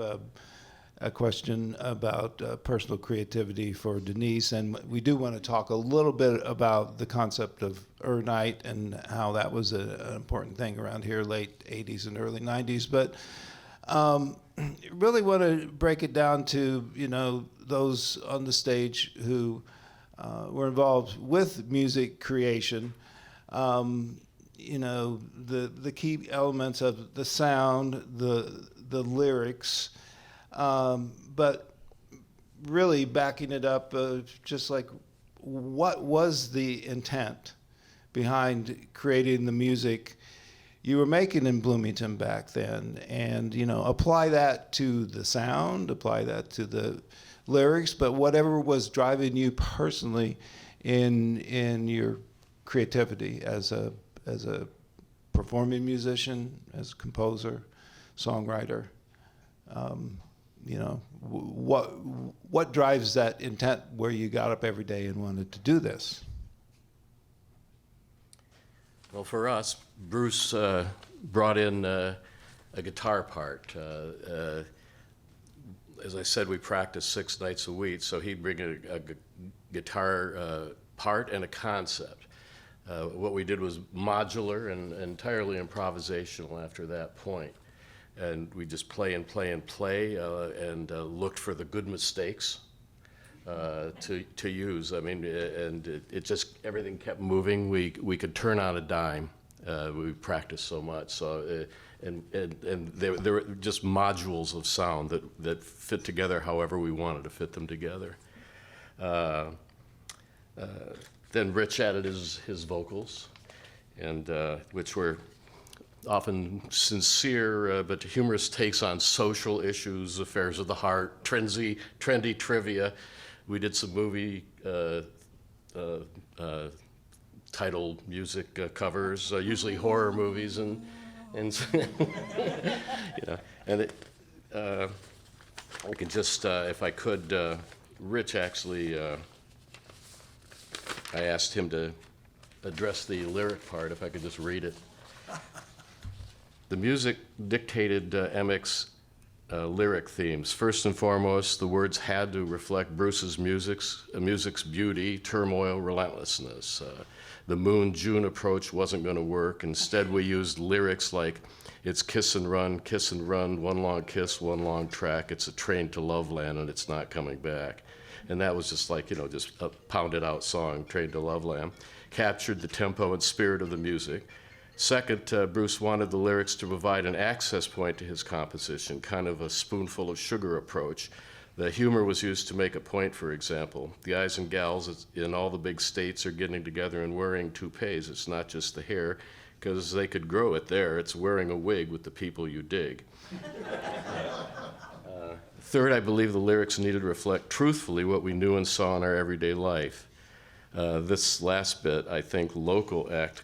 a question about personal creativity for Denise, and we do want to talk a little bit about the concept of Night and how that was an important thing around here, late 80s and early 90s. But really want to break it down to, those on the stage who were involved with music creation. The key elements of the sound, the lyrics, but really backing it up, just like what was the intent behind creating the music you were making in Bloomington back then, and apply that to the sound, apply that to the lyrics, but whatever was driving you personally in your creativity as a performing musician, as a composer, songwriter. What drives that intent where you got up every day and wanted to do this? Well, for us, Bruce brought in a guitar part. As I said, we practiced 6 nights a week, so he'd bring a guitar part and a concept. What we did was modular and entirely improvisational after that point. And we just play and play and play, and looked for the good mistakes to use. I mean, and it just, everything kept moving. We could turn on a dime. We practiced so much. So, and there were just modules of sound that fit together however we wanted to fit them together. Then Rich added his vocals, and which were often sincere but humorous takes on social issues, affairs of the heart, trendy trivia. We did some movie title music covers, usually horror movies, and and it, I could just, if I could, Rich actually, I asked him to address the lyric part, if I could just read it. The music dictated Emick's lyric themes. First and foremost, the words had to reflect Bruce's music's beauty, turmoil, relentlessness. The Moon-June approach wasn't going to work. Instead, we used lyrics like, It's kiss and run, one long kiss, one long track. It's a train to Loveland, and it's not coming back. And that was just like, just a pounded out song, Train to Loveland. Captured the tempo and spirit of the music. Second, Bruce wanted the lyrics to provide an access point to his composition, kind of a spoonful of sugar approach. The humor was used to make a point, for example. The guys and gals in all the big states are getting together and wearing toupees. It's not just the hair, because they could grow it there. It's wearing a wig with the people you dig. Third, I believe the lyrics needed to reflect truthfully what we knew and saw in our everyday life. This last bit, I think local, act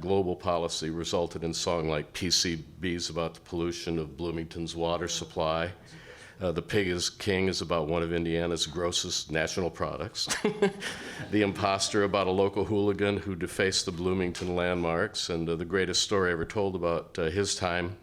global policy resulted in a song like PCB's about the pollution of Bloomington's water supply. The Pig is King is about one of Indiana's grossest national products. The Imposter about a local hooligan who defaced the Bloomington landmarks, and the greatest story ever told about Rich's time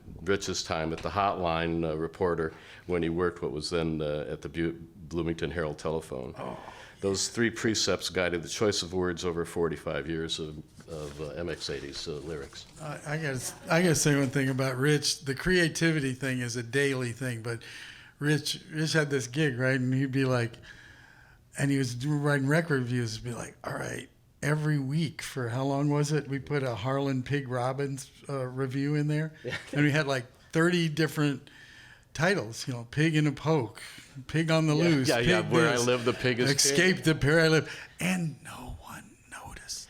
at the hotline reporter when he worked what was then at the Bloomington Herald Telephone. Oh. Those three precepts guided the choice of words over 45 years of MX80's lyrics. I gotta say one thing about Rich. The creativity thing is a daily thing, but Rich had this gig, right? And he'd be like, and he was writing record reviews, he'd be like, all right, every week for how long was it? We put a Harlan Pig Robbins review in there. And we had like 30 different titles, Pig in a Poke, Pig on the Loose. Yeah, Pig Where this, I Live, the Pig is Escape King. the Pair I Live. And no one noticed.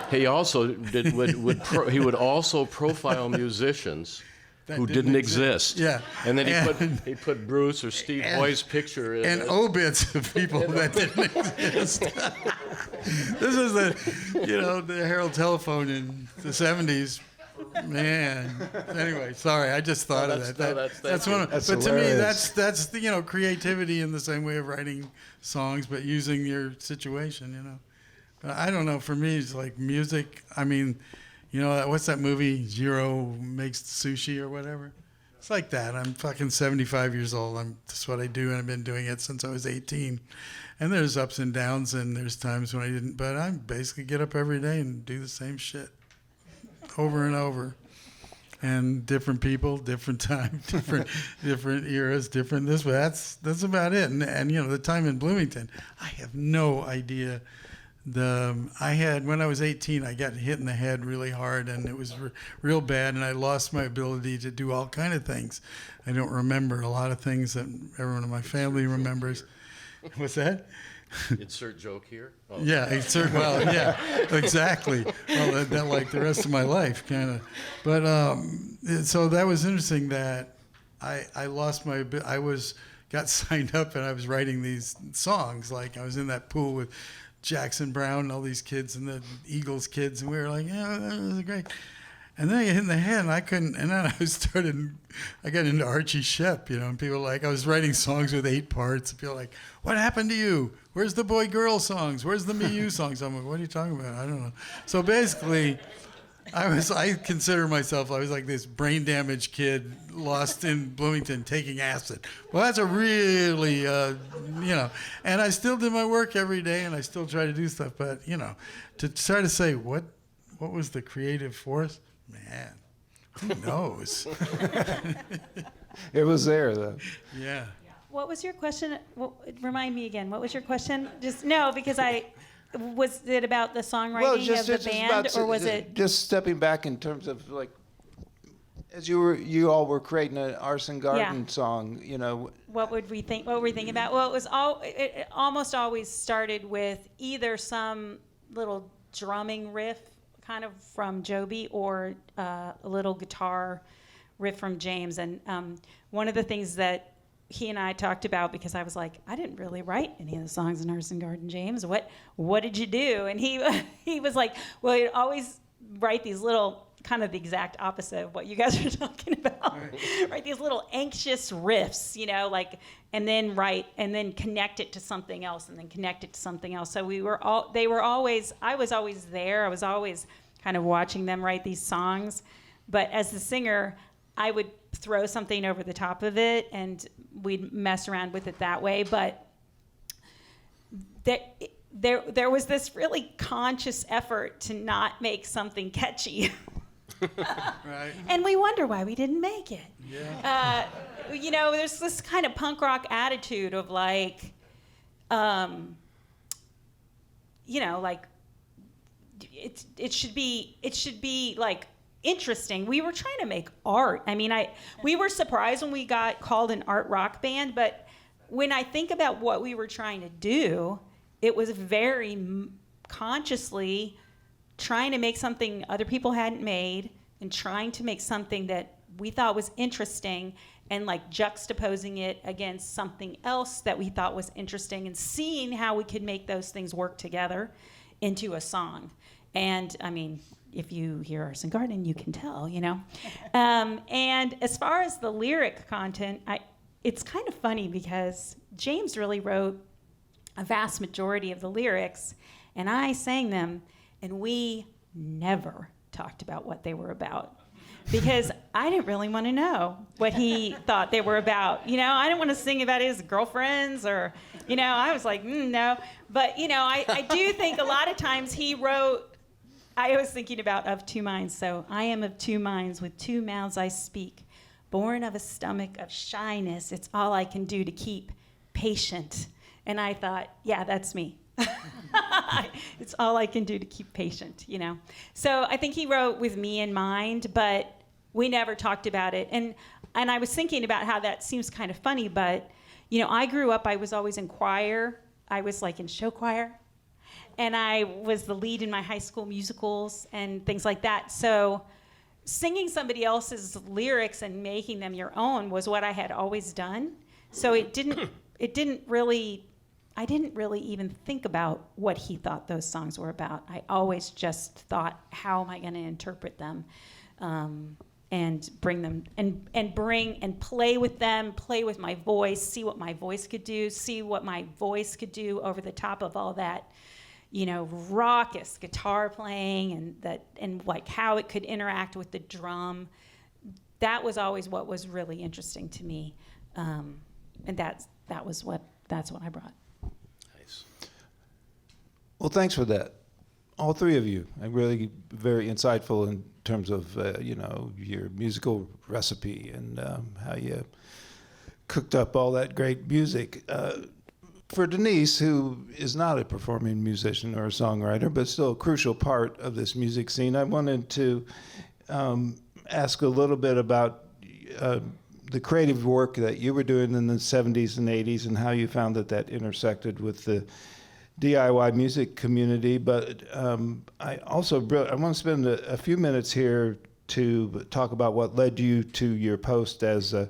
He also he would also profile musicians who didn't exist. Yeah. And then he put Bruce or Steve Hoy's picture in. And obits of people that didn't exist. This is the Herald Telephone in the 70s. Man. Anyway, sorry, I just thought of that. That's one of, but to me, that's the creativity in the same way of writing songs, but using your situation, But I don't know. For me, it's like music. I mean, what's that movie? Jiro makes sushi or whatever. It's like that. I'm fucking 75 years old. That's what I do, and I've been doing it since I was 18. And there's ups and downs, and there's times when I didn't. But I basically get up every day and do the same shit over and over. And different people, different time, different eras, different this. But that's about it. And the time in Bloomington, I have no idea. When I was 18, I got hit in the head really hard, and it was real bad, and I lost my ability to do all kind of things. I don't remember a lot of things that everyone in my family remembers. What's that? Insert joke here? Oh. Yeah, exactly. Well, that like the rest of my life, kind of. But so that was interesting that I lost my. Got signed up, and I was writing these songs. Like I was in that pool with Jackson Brown and all these kids and the Eagles kids, and we were like, yeah, that was great. And then I got hit in the head, and I couldn't. And then I got into Archie Shepp, and people were like, I was writing songs with 8 parts. And people were like, what happened to you? Where's the boy-girl songs? Where's the me-you songs? I'm like, what are you talking about? I don't know. So basically, I consider myself, I was like this brain-damaged kid lost in Bloomington taking acid. Well, that's a really, and I still do my work every day, and I still try to do stuff. But, to try to say what was the creative force, man, who knows? It was there, though. Yeah. What was your question? Remind me again. What was your question? Because was it about the songwriting of the band, or was it just stepping back in terms of like, as you all were creating an Arson Garden song, What would we think? What were we thinking about? Well, it almost always started with either some little drumming riff, kind of from Joby, or a little guitar riff from James. And one of the things that he and I talked about, because I was like, I didn't really write any of the songs in Arson Garden, James. What did you do? And he was like, well, you'd always write these little, kind of the exact opposite of what you guys are talking about. Right? These little anxious riffs, and then connect it to something else, and then connect it to something else. So I was always there. I was always kind of watching them write these songs. But as the singer, I would throw something over the top of it, and we'd mess around with it that way. But there was this really conscious effort to not make something catchy. Right. And we wonder why we didn't make it. Yeah. You know, there's this kind of punk rock attitude of like, you know, like it should be like interesting. We were trying to make art. I mean, we were surprised when we got called an art rock band, but when I think about what we were trying to do, it was very consciously trying to make something other people hadn't made and trying to make something that we thought was interesting and like juxtaposing it against something else that we thought was interesting and seeing how we could make those things work together into a song. And I mean, if you hear Arson Garden, you can tell, you know. And as far as the lyric content, it's kind of funny because James really wrote a vast majority of the lyrics, and I sang them, and we never talked about what they were about because I didn't really want to know what he thought they were about. You know, I didn't want to sing about his girlfriends or, you know, I was like, no. But, you know, I do think a lot of times he wrote, I was thinking about of two minds. So I am of two minds, with two mouths I speak. Born of a stomach of shyness, it's all I can do to keep patient. And I thought, yeah, that's me. It's all I can do to keep patient, you know. So I think he wrote with me in mind, but we never talked about it. And I was thinking about how that seems kind of funny, but, you know, I grew up, I was always in choir. I was like in show choir. And I was the lead in my high school musicals and things like that. So singing somebody else's lyrics and making them your own was what I had always done. So I didn't really even think about what he thought those songs were about. I always just thought, how am I going to interpret them, and bring them and play with them, play with my voice, see what my voice could do over the top of all that, you know, raucous guitar playing and like how it could interact with the drum. That was always what was really interesting to me, and that's what I brought. Well, thanks for that, all three of you. I'm really very insightful in terms of you know, your musical recipe and how you cooked up all that great music. For Denise, who is not a performing musician or a songwriter, but still a crucial part of this music scene, I wanted to ask a little bit about the creative work that you were doing in the 70s and 80s and how you found that intersected with the DIY music community. But I want to spend a few minutes here to talk about what led you to your post as a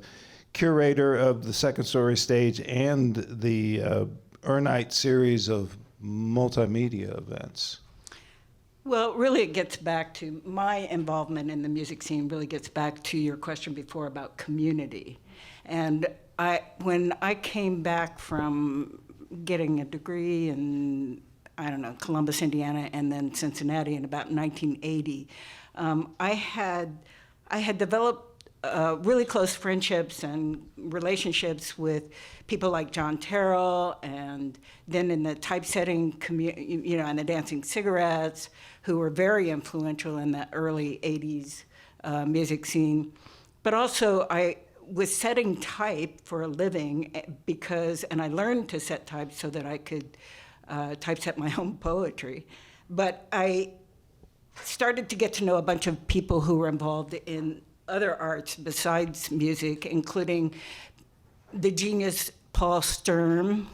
curator of the Second Story Stage and the Urnite series of multimedia events. Well, really it gets back to my involvement in the music scene, really gets back to your question before about community. And when I came back from getting a degree in, I don't know, Columbus, Indiana, and then Cincinnati in about 1980, I had developed really close friendships and relationships with people like John Terrell, and then in the typesetting community, you know, and the Dancing Cigarettes, who were very influential in the early 80s music scene. But also I was setting type for a living and I learned to set type so that I could typeset my own poetry. But I started to get to know a bunch of people who were involved in other arts besides music, including the genius Paul Sturm.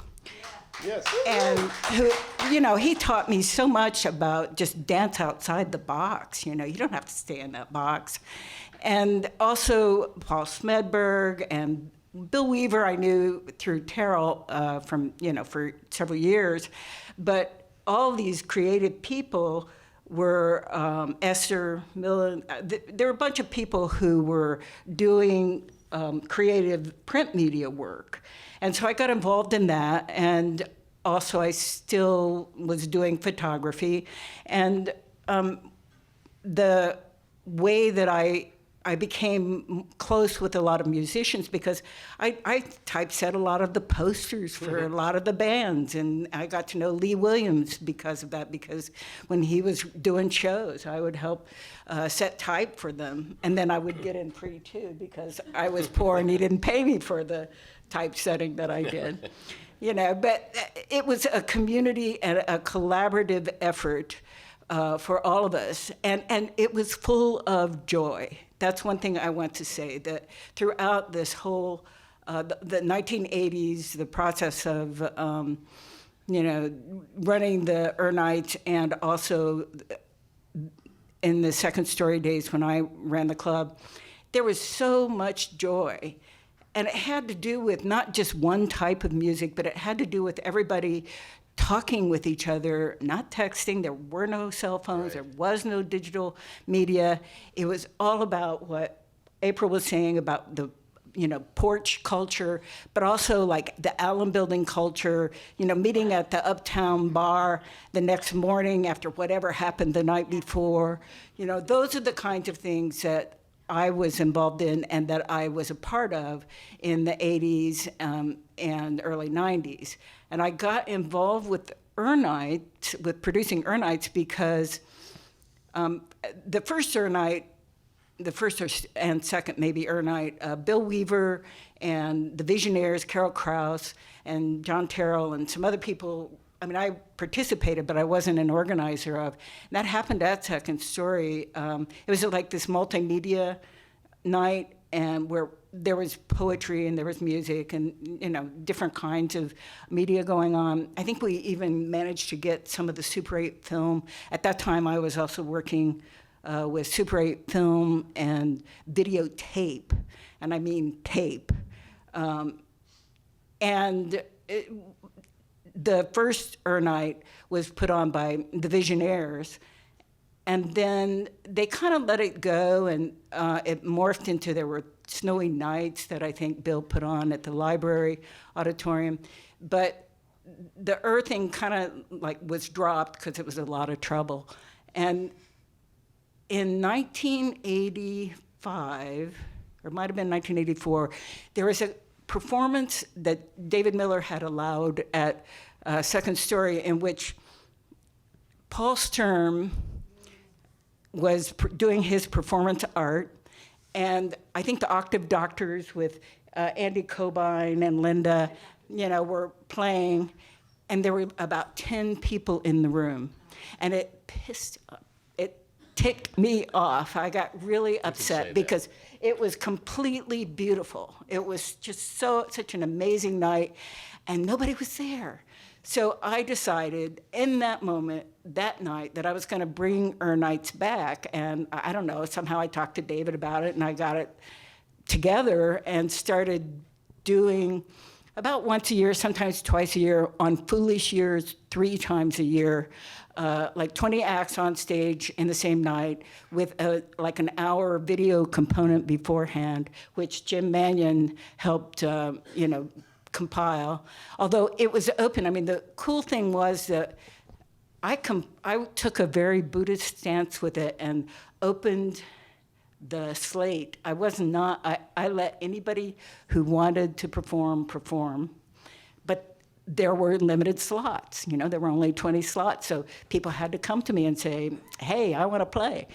Yes. And who, you know, he taught me so much about just dance outside the box. You know, you don't have to stay in that box. And also Paul Smedberg and Bill Weaver I knew through Terrell from, you know, for several years. But all these creative people were Esther Millen. There were a bunch of people who were doing creative print media work. And so I got involved in that. And also I still was doing photography. And the way that I I became close with a lot of musicians because I typeset a lot of the posters for a lot of the bands, and I got to know Lee Williams because of that, because when he was doing shows, I would help set type for them, and then I would get in free too because I was poor and he didn't pay me for the typesetting that I did. But it was a community and a collaborative effort for all of us, and it was full of joy. That's one thing I want to say, that throughout this whole, the 1980s, the process of, running the Ernites, and also in the Second Story days when I ran the club, there was so much joy. And it had to do with not just one type of music, but it had to do with everybody talking with each other, not texting. There were no cell phones. There was no digital media. It was all about what April was saying about the, porch culture, but also like the Allen Building culture, meeting at the Uptown bar the next morning after whatever happened the night before. Those are the kinds of things that I was involved in and that I was a part of in the 80s and early 90s. And I got involved with Ernites, with producing Ernites, because the first Ernite, the first and second maybe Ernite, Bill Weaver and the Visionaires, Carol Krause and John Terrell and some other people, I participated, but I wasn't an organizer of. And that happened at Second Story. It was like this multimedia night, and where there was poetry and there was music and different kinds of media going on. I think we even managed to get some of the Super 8 film. At that time, I was also working with Super 8 film and videotape, and I mean tape. The first Ernite was put on by the Visionaires, and then they kind of let it go, and it morphed into, there were snowy nights that I think Bill put on at the library auditorium. But the earthing kind of was dropped because it was a lot of trouble. And in 1985, or it might have been 1984, there was a performance that David Miller had allowed at Second Story, in which Paul Sturm was doing his performance art, and I think the Octave Doctors with Andy Cobine and Linda, were playing, and there were about 10 people in the room, and it ticked me off. I got really upset because it was completely beautiful. It was just such an amazing night, and nobody was there. So I decided in that moment, that night, that I was going to bring Ernites back. And I don't know, somehow I talked to David about it, and I got it together and started doing about once a year, sometimes twice a year, on foolish years, 3 times a year, like 20 acts on stage in the same night with like an hour video component beforehand, which Jim Manion helped, compile. Although it was open. The cool thing was that I took a very Buddhist stance with it and opened the slate. I let anybody who wanted to perform, but there were limited slots. There were only 20 slots, so people had to come to me and say, hey, I want to play.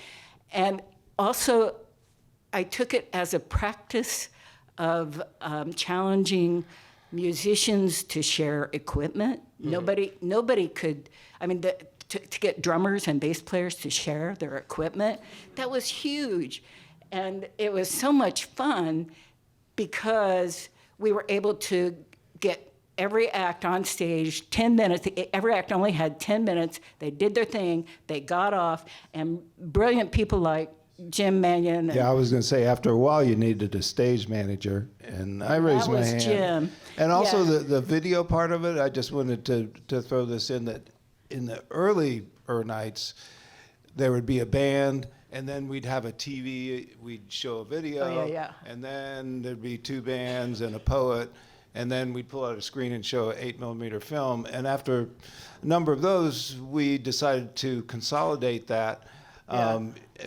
And also, I took it as a practice of challenging musicians to share equipment. Mm-hmm. Nobody could, to get drummers and bass players to share their equipment, that was huge. And it was so much fun because we were able to get every act on stage, 10 minutes. Every act only had 10 minutes. They did their thing, they got off, and brilliant people like Jim Manion. Yeah, I was going to say, after a while, you needed a stage manager, and I raised my hand. Jim. And also the video part of it, I just wanted to throw this in, that in the early Ernites, there would be a band, and then we'd have a TV, we'd show a video, and then there'd be 2 bands and a poet, and then we'd pull out a screen and show an 8mm film. And after a number of those, we decided to consolidate that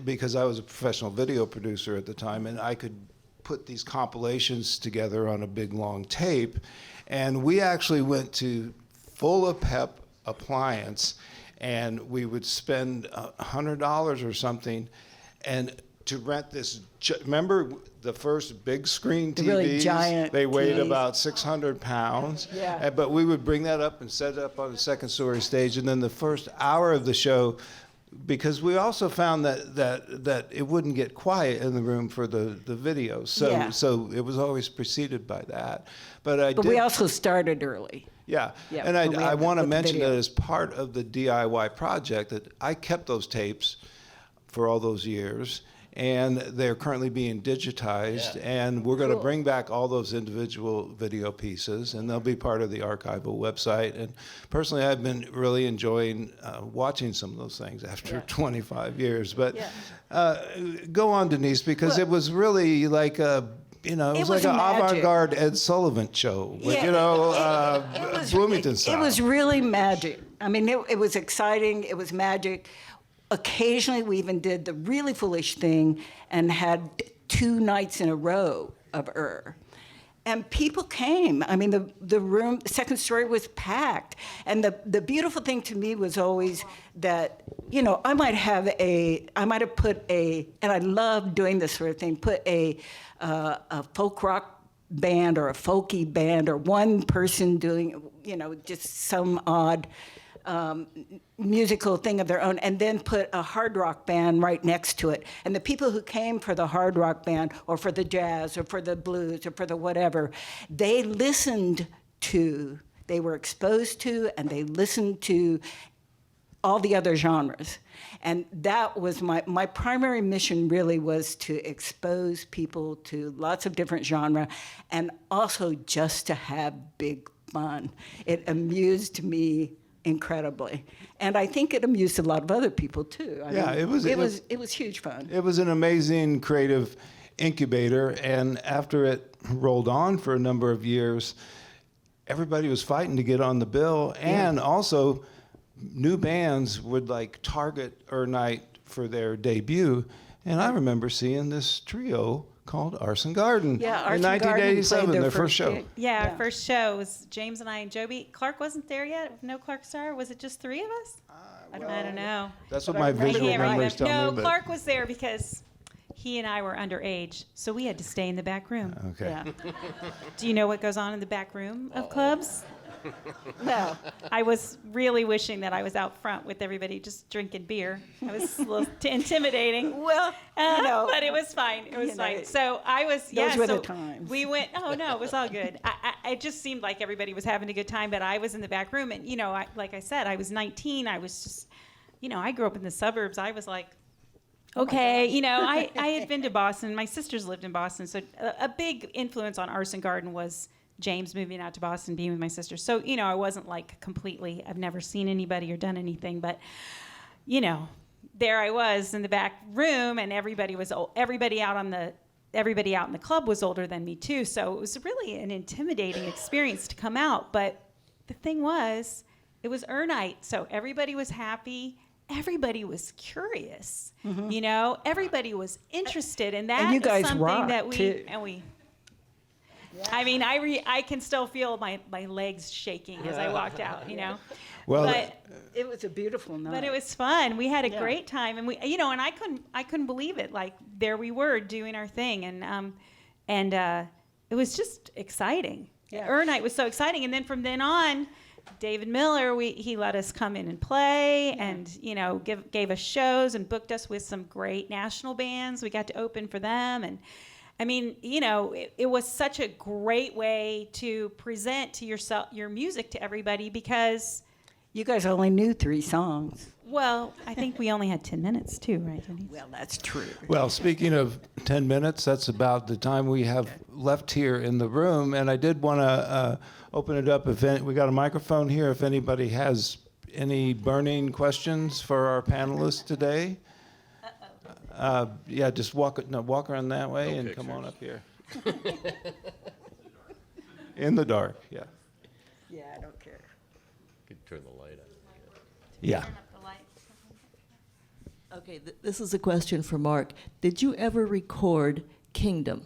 because I was a professional video producer at the time, and I could put these compilations together on a big long tape. And we actually went to Full of Pep Appliance, and we would spend $100 or something and to rent this. Remember the first big screen TVs? The really giant They weighed TVs. about 600 pounds. Yeah. But we would bring that up and set it up on the second story stage, and then the first hour of the show, because we also found that it wouldn't get quiet in the room for the video, so it was always preceded by that. But we also started early. Yeah, Yeah, and when we I had want to the mention video. that as part of the DIY project, that I kept those tapes for all those years, and they're currently being digitized, and we're going to bring back all those individual video pieces, and they'll be part of the archival website. And personally, I've been really enjoying watching some of those things after 25 years. But go on, Denise, because it was really like a, it was like an magic. avant-garde Ed Sullivan show, with, It was Bloomington style. It was really magic. I mean, it was exciting. It was magic. Occasionally, we even did the really foolish thing and had 2 nights in a row of And people came. I mean, the room, second story was packed. And the beautiful thing to me was always that, I might have put and I love doing this sort of thing, put a folk rock band or a folky band or one person doing, just some odd musical thing of their own, and then put a hard rock band right next to it. And the people who came for the hard rock band or for the jazz or for the blues or for the whatever, they were exposed to, and they listened to all the other genres. And that was my primary mission, really, was to expose people to lots of different genres and also just to have big fun. It amused me incredibly, and I think it amused a lot of other people too. It was huge fun. It was an amazing creative incubator, and after it rolled on for a number of years, everybody was fighting to get on the bill, and also new bands would target Night for their debut, and I remember seeing this trio called Arson Garden in Arson 1987, Garden their first show. gig. Our first show was James and I and Joby. Clark wasn't there yet. No Clark Starr. Was it just 3 of us? I don't know. That's what my visual memories tell me. No, Clark was there because he and I were underage, so we had to stay in the back room. Okay. Yeah. Do you know what goes on in the back room of clubs? No. I was really wishing that I was out front with everybody just drinking beer. It was a little intimidating. Well, but it was fine. It was fine. So I was, those were so the times. we went, it was all good. It just seemed like everybody was having a good time, but I was in the back room. And, like I said, I was 19. I was just, I grew up in the suburbs. I was like, okay, I had been to Boston. My sisters lived in Boston. So a big influence on Arson Garden was James moving out to Boston, being with my sister. So, I wasn't completely, I've never seen anybody or done anything, but, there I was in the back room, and everybody out in the club was older than me too. So it was really an intimidating experience to come out. But the thing was, it was night, so everybody was happy. Everybody was curious, everybody was interested, and that and you guys is something rocked, that we too. and we. I mean, I can still feel my legs shaking as I walked out, Well, but it was a beautiful night. But it was fun. We had a great time, and we, and I couldn't believe it. There we were doing our thing, and it was just exciting. Yeah. Night was so exciting, and then from then on, David Miller, he let us come in and play, and gave us shows and booked us with some great national bands. We got to open for them, and I mean, it was such a great way to present to your music to everybody, because you guys only knew 3 songs. Well, I think we only had 10 minutes too, right, Denise? Well, that's true. Well, speaking of 10 minutes, that's about the time we have left here in the room. And I did want to open it up. We got a microphone here. If anybody has any burning questions for our panelists today. Just walk around that way and come on up here. In the dark, yeah. Yeah, I don't care. Could turn the light on. Yeah. Okay, this is a question for Mark. Did you ever record Kingdom?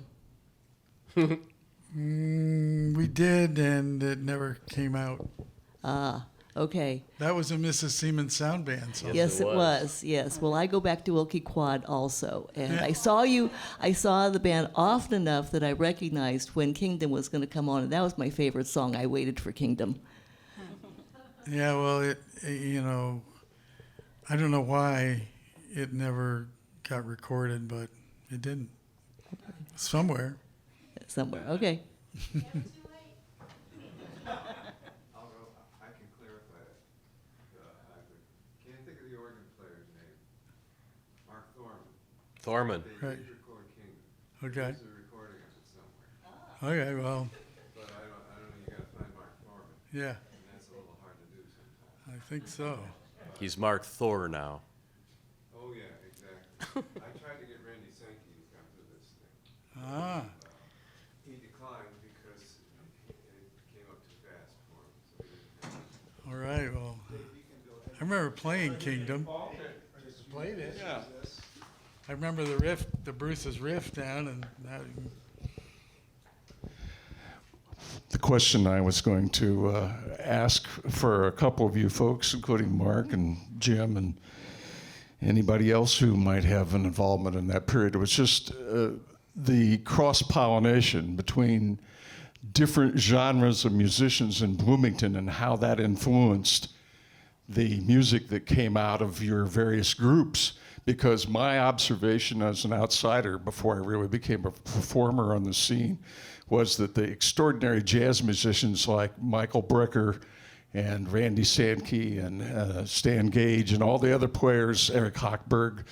We did, and it never came out. Ah, okay. That was a Mrs. Seaman sound band song. Yes, it was. Yes. Well, I go back to Wilkie Quad also, and I saw the band often enough that I recognized when Kingdom was going to come on, and that was my favorite song. I waited for Kingdom. Yeah, well, I don't know why it never got recorded, but it didn't. Somewhere. Somewhere. Okay. I can clarify it. I can't think of the organ player's name. Mark Thorman. They did record Kingdom. Okay. There's a recording of it somewhere. Okay, well. But I don't know. You got to find Mark Thorman. Yeah. And that's a little hard to do sometimes. I think so. He's Mark Thor now. Oh yeah, exactly. I tried to get Randy Sankey to come to this thing. Ah. He declined because it came up too fast for him. So he didn't. All right, well. I remember playing Kingdom. Played it. Yeah. I remember the riff, the Bruce's riff down, and that. The question I was going to ask for a couple of you folks, including Mark and Jim and anybody else who might have an involvement in that period, was just the cross-pollination between different genres of musicians in Bloomington and how that influenced the music that came out of your various groups. Because my observation as an outsider before I really became a performer on the scene was that the extraordinary jazz musicians like Michael Brecker and Randy Sankey and Stan Gage and all the other players, Eric Hochberg,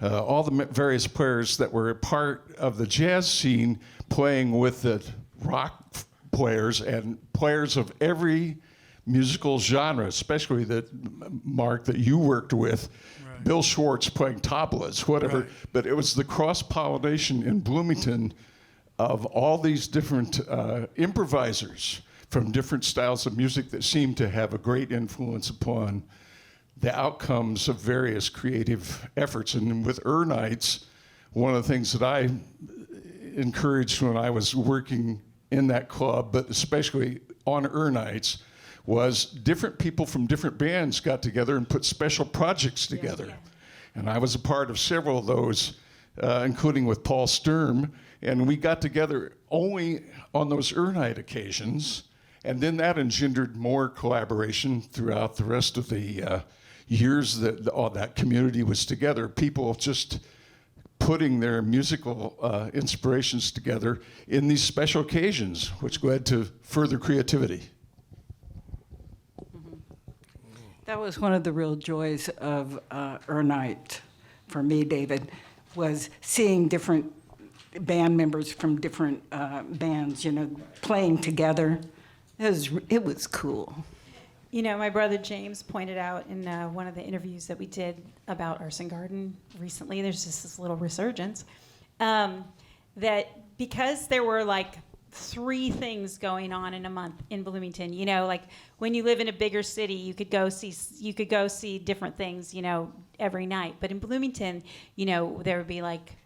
all the various players that were a part of the jazz scene playing with the rock players and players of every musical genre, especially that, Mark, that you worked with. Right. Bill Schwartz playing tablas, whatever. Right. But it was the cross-pollination in Bloomington of all these different improvisers from different styles of music that seemed to have a great influence upon the outcomes of various creative efforts. And with Nights, one of the things that I encouraged when I was working in that club, but especially on Nights, was different people from different bands got together and put special projects together. Yeah. And I was a part of several of those, including with Paul Sturm, and we got together only on those Night occasions, and then that engendered more collaboration throughout the rest of the years that all that community was together. People just putting their musical inspirations together in these special occasions, which led to further creativity. That was one of the real joys of Night for me, David, was seeing different band members from different bands, playing together. It was cool. My brother James pointed out in one of the interviews that we did about Arson Garden recently, there's just this little resurgence, that because there were like 3 things going on in a month in Bloomington, like when you live in a bigger city, you could go see different things, every night. But in Bloomington, there would be like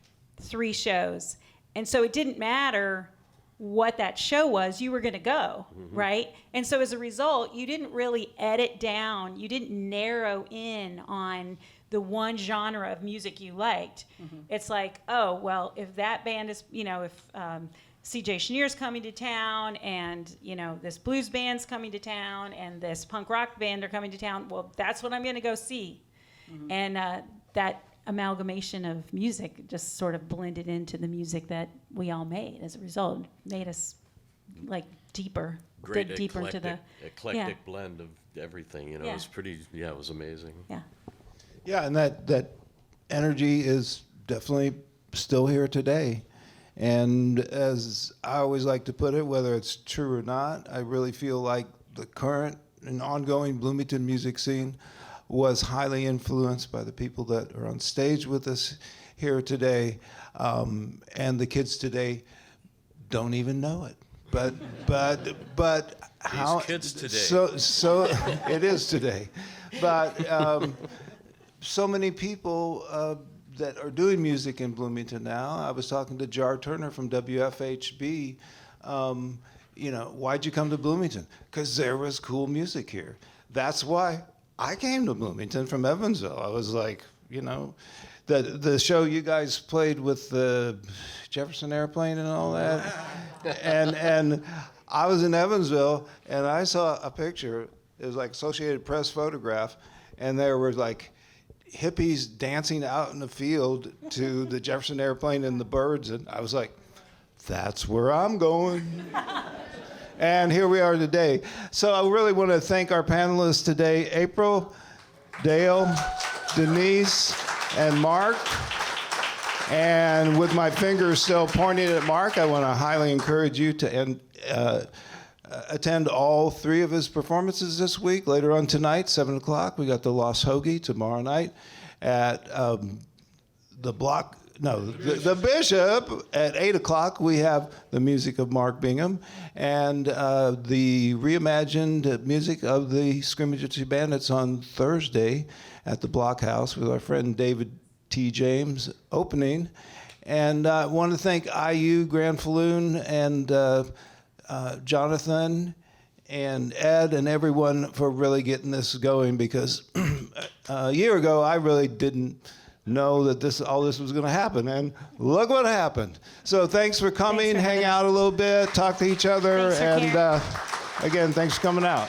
3 shows. And so it didn't matter what that show was, you were going to go, right? And so as a result, you didn't really edit down, you didn't narrow in on the one genre of music you liked. It's like, oh, well, if that band is, if C.J. Schneer's coming to town, and this blues band's coming to town, and this punk rock band are coming to town, well, that's what I'm going to go see. And that amalgamation of music just sort of blended into the music that we all made as a result. Made us like deeper, Great dig deeper into the eclectic blend of everything. It was pretty. Yeah, it was amazing. Yeah. Yeah, and that energy is definitely still here today. And as I always like to put it, whether it's true or not, I really feel like the current and ongoing Bloomington music scene was highly influenced by the people that are on stage with us here today, and the kids today don't even know it. But how these kids today? So it is today, but so many people that are doing music in Bloomington now. I was talking to Jar Turner from WFHB. You know, why'd you come to Bloomington? Because there was cool music here. That's why I came to Bloomington from Evansville. I was like, you know, the show you guys played with the Jefferson Airplane and all that, and I was in Evansville and I saw a picture. It was like Associated Press photograph, and there were like hippies dancing out in the field to the Jefferson Airplane and the birds, and I was like, that's where I'm going. And here we are today. So I really want to thank our panelists today, April, Dale, Denise, and Mark. And with my finger still pointing at Mark, I want to highly encourage you to attend all 3 of his performances this week. Later on tonight, 7 o'clock, we got the Lost Hoagy. Tomorrow night at the Bishop at 8 o'clock, we have the music of Mark Bingham and the reimagined music of the Scrimmagery Bandits on Thursday at the Blockhouse with our friend David T. James opening. And I want to thank IU, Grand Falloon, and Jonathan and Ed and everyone for really getting this going, because a year ago I really didn't know that all this was going to happen, and look what happened. So thanks for coming, hang out a little bit, talk to each other, and again, thanks for coming out.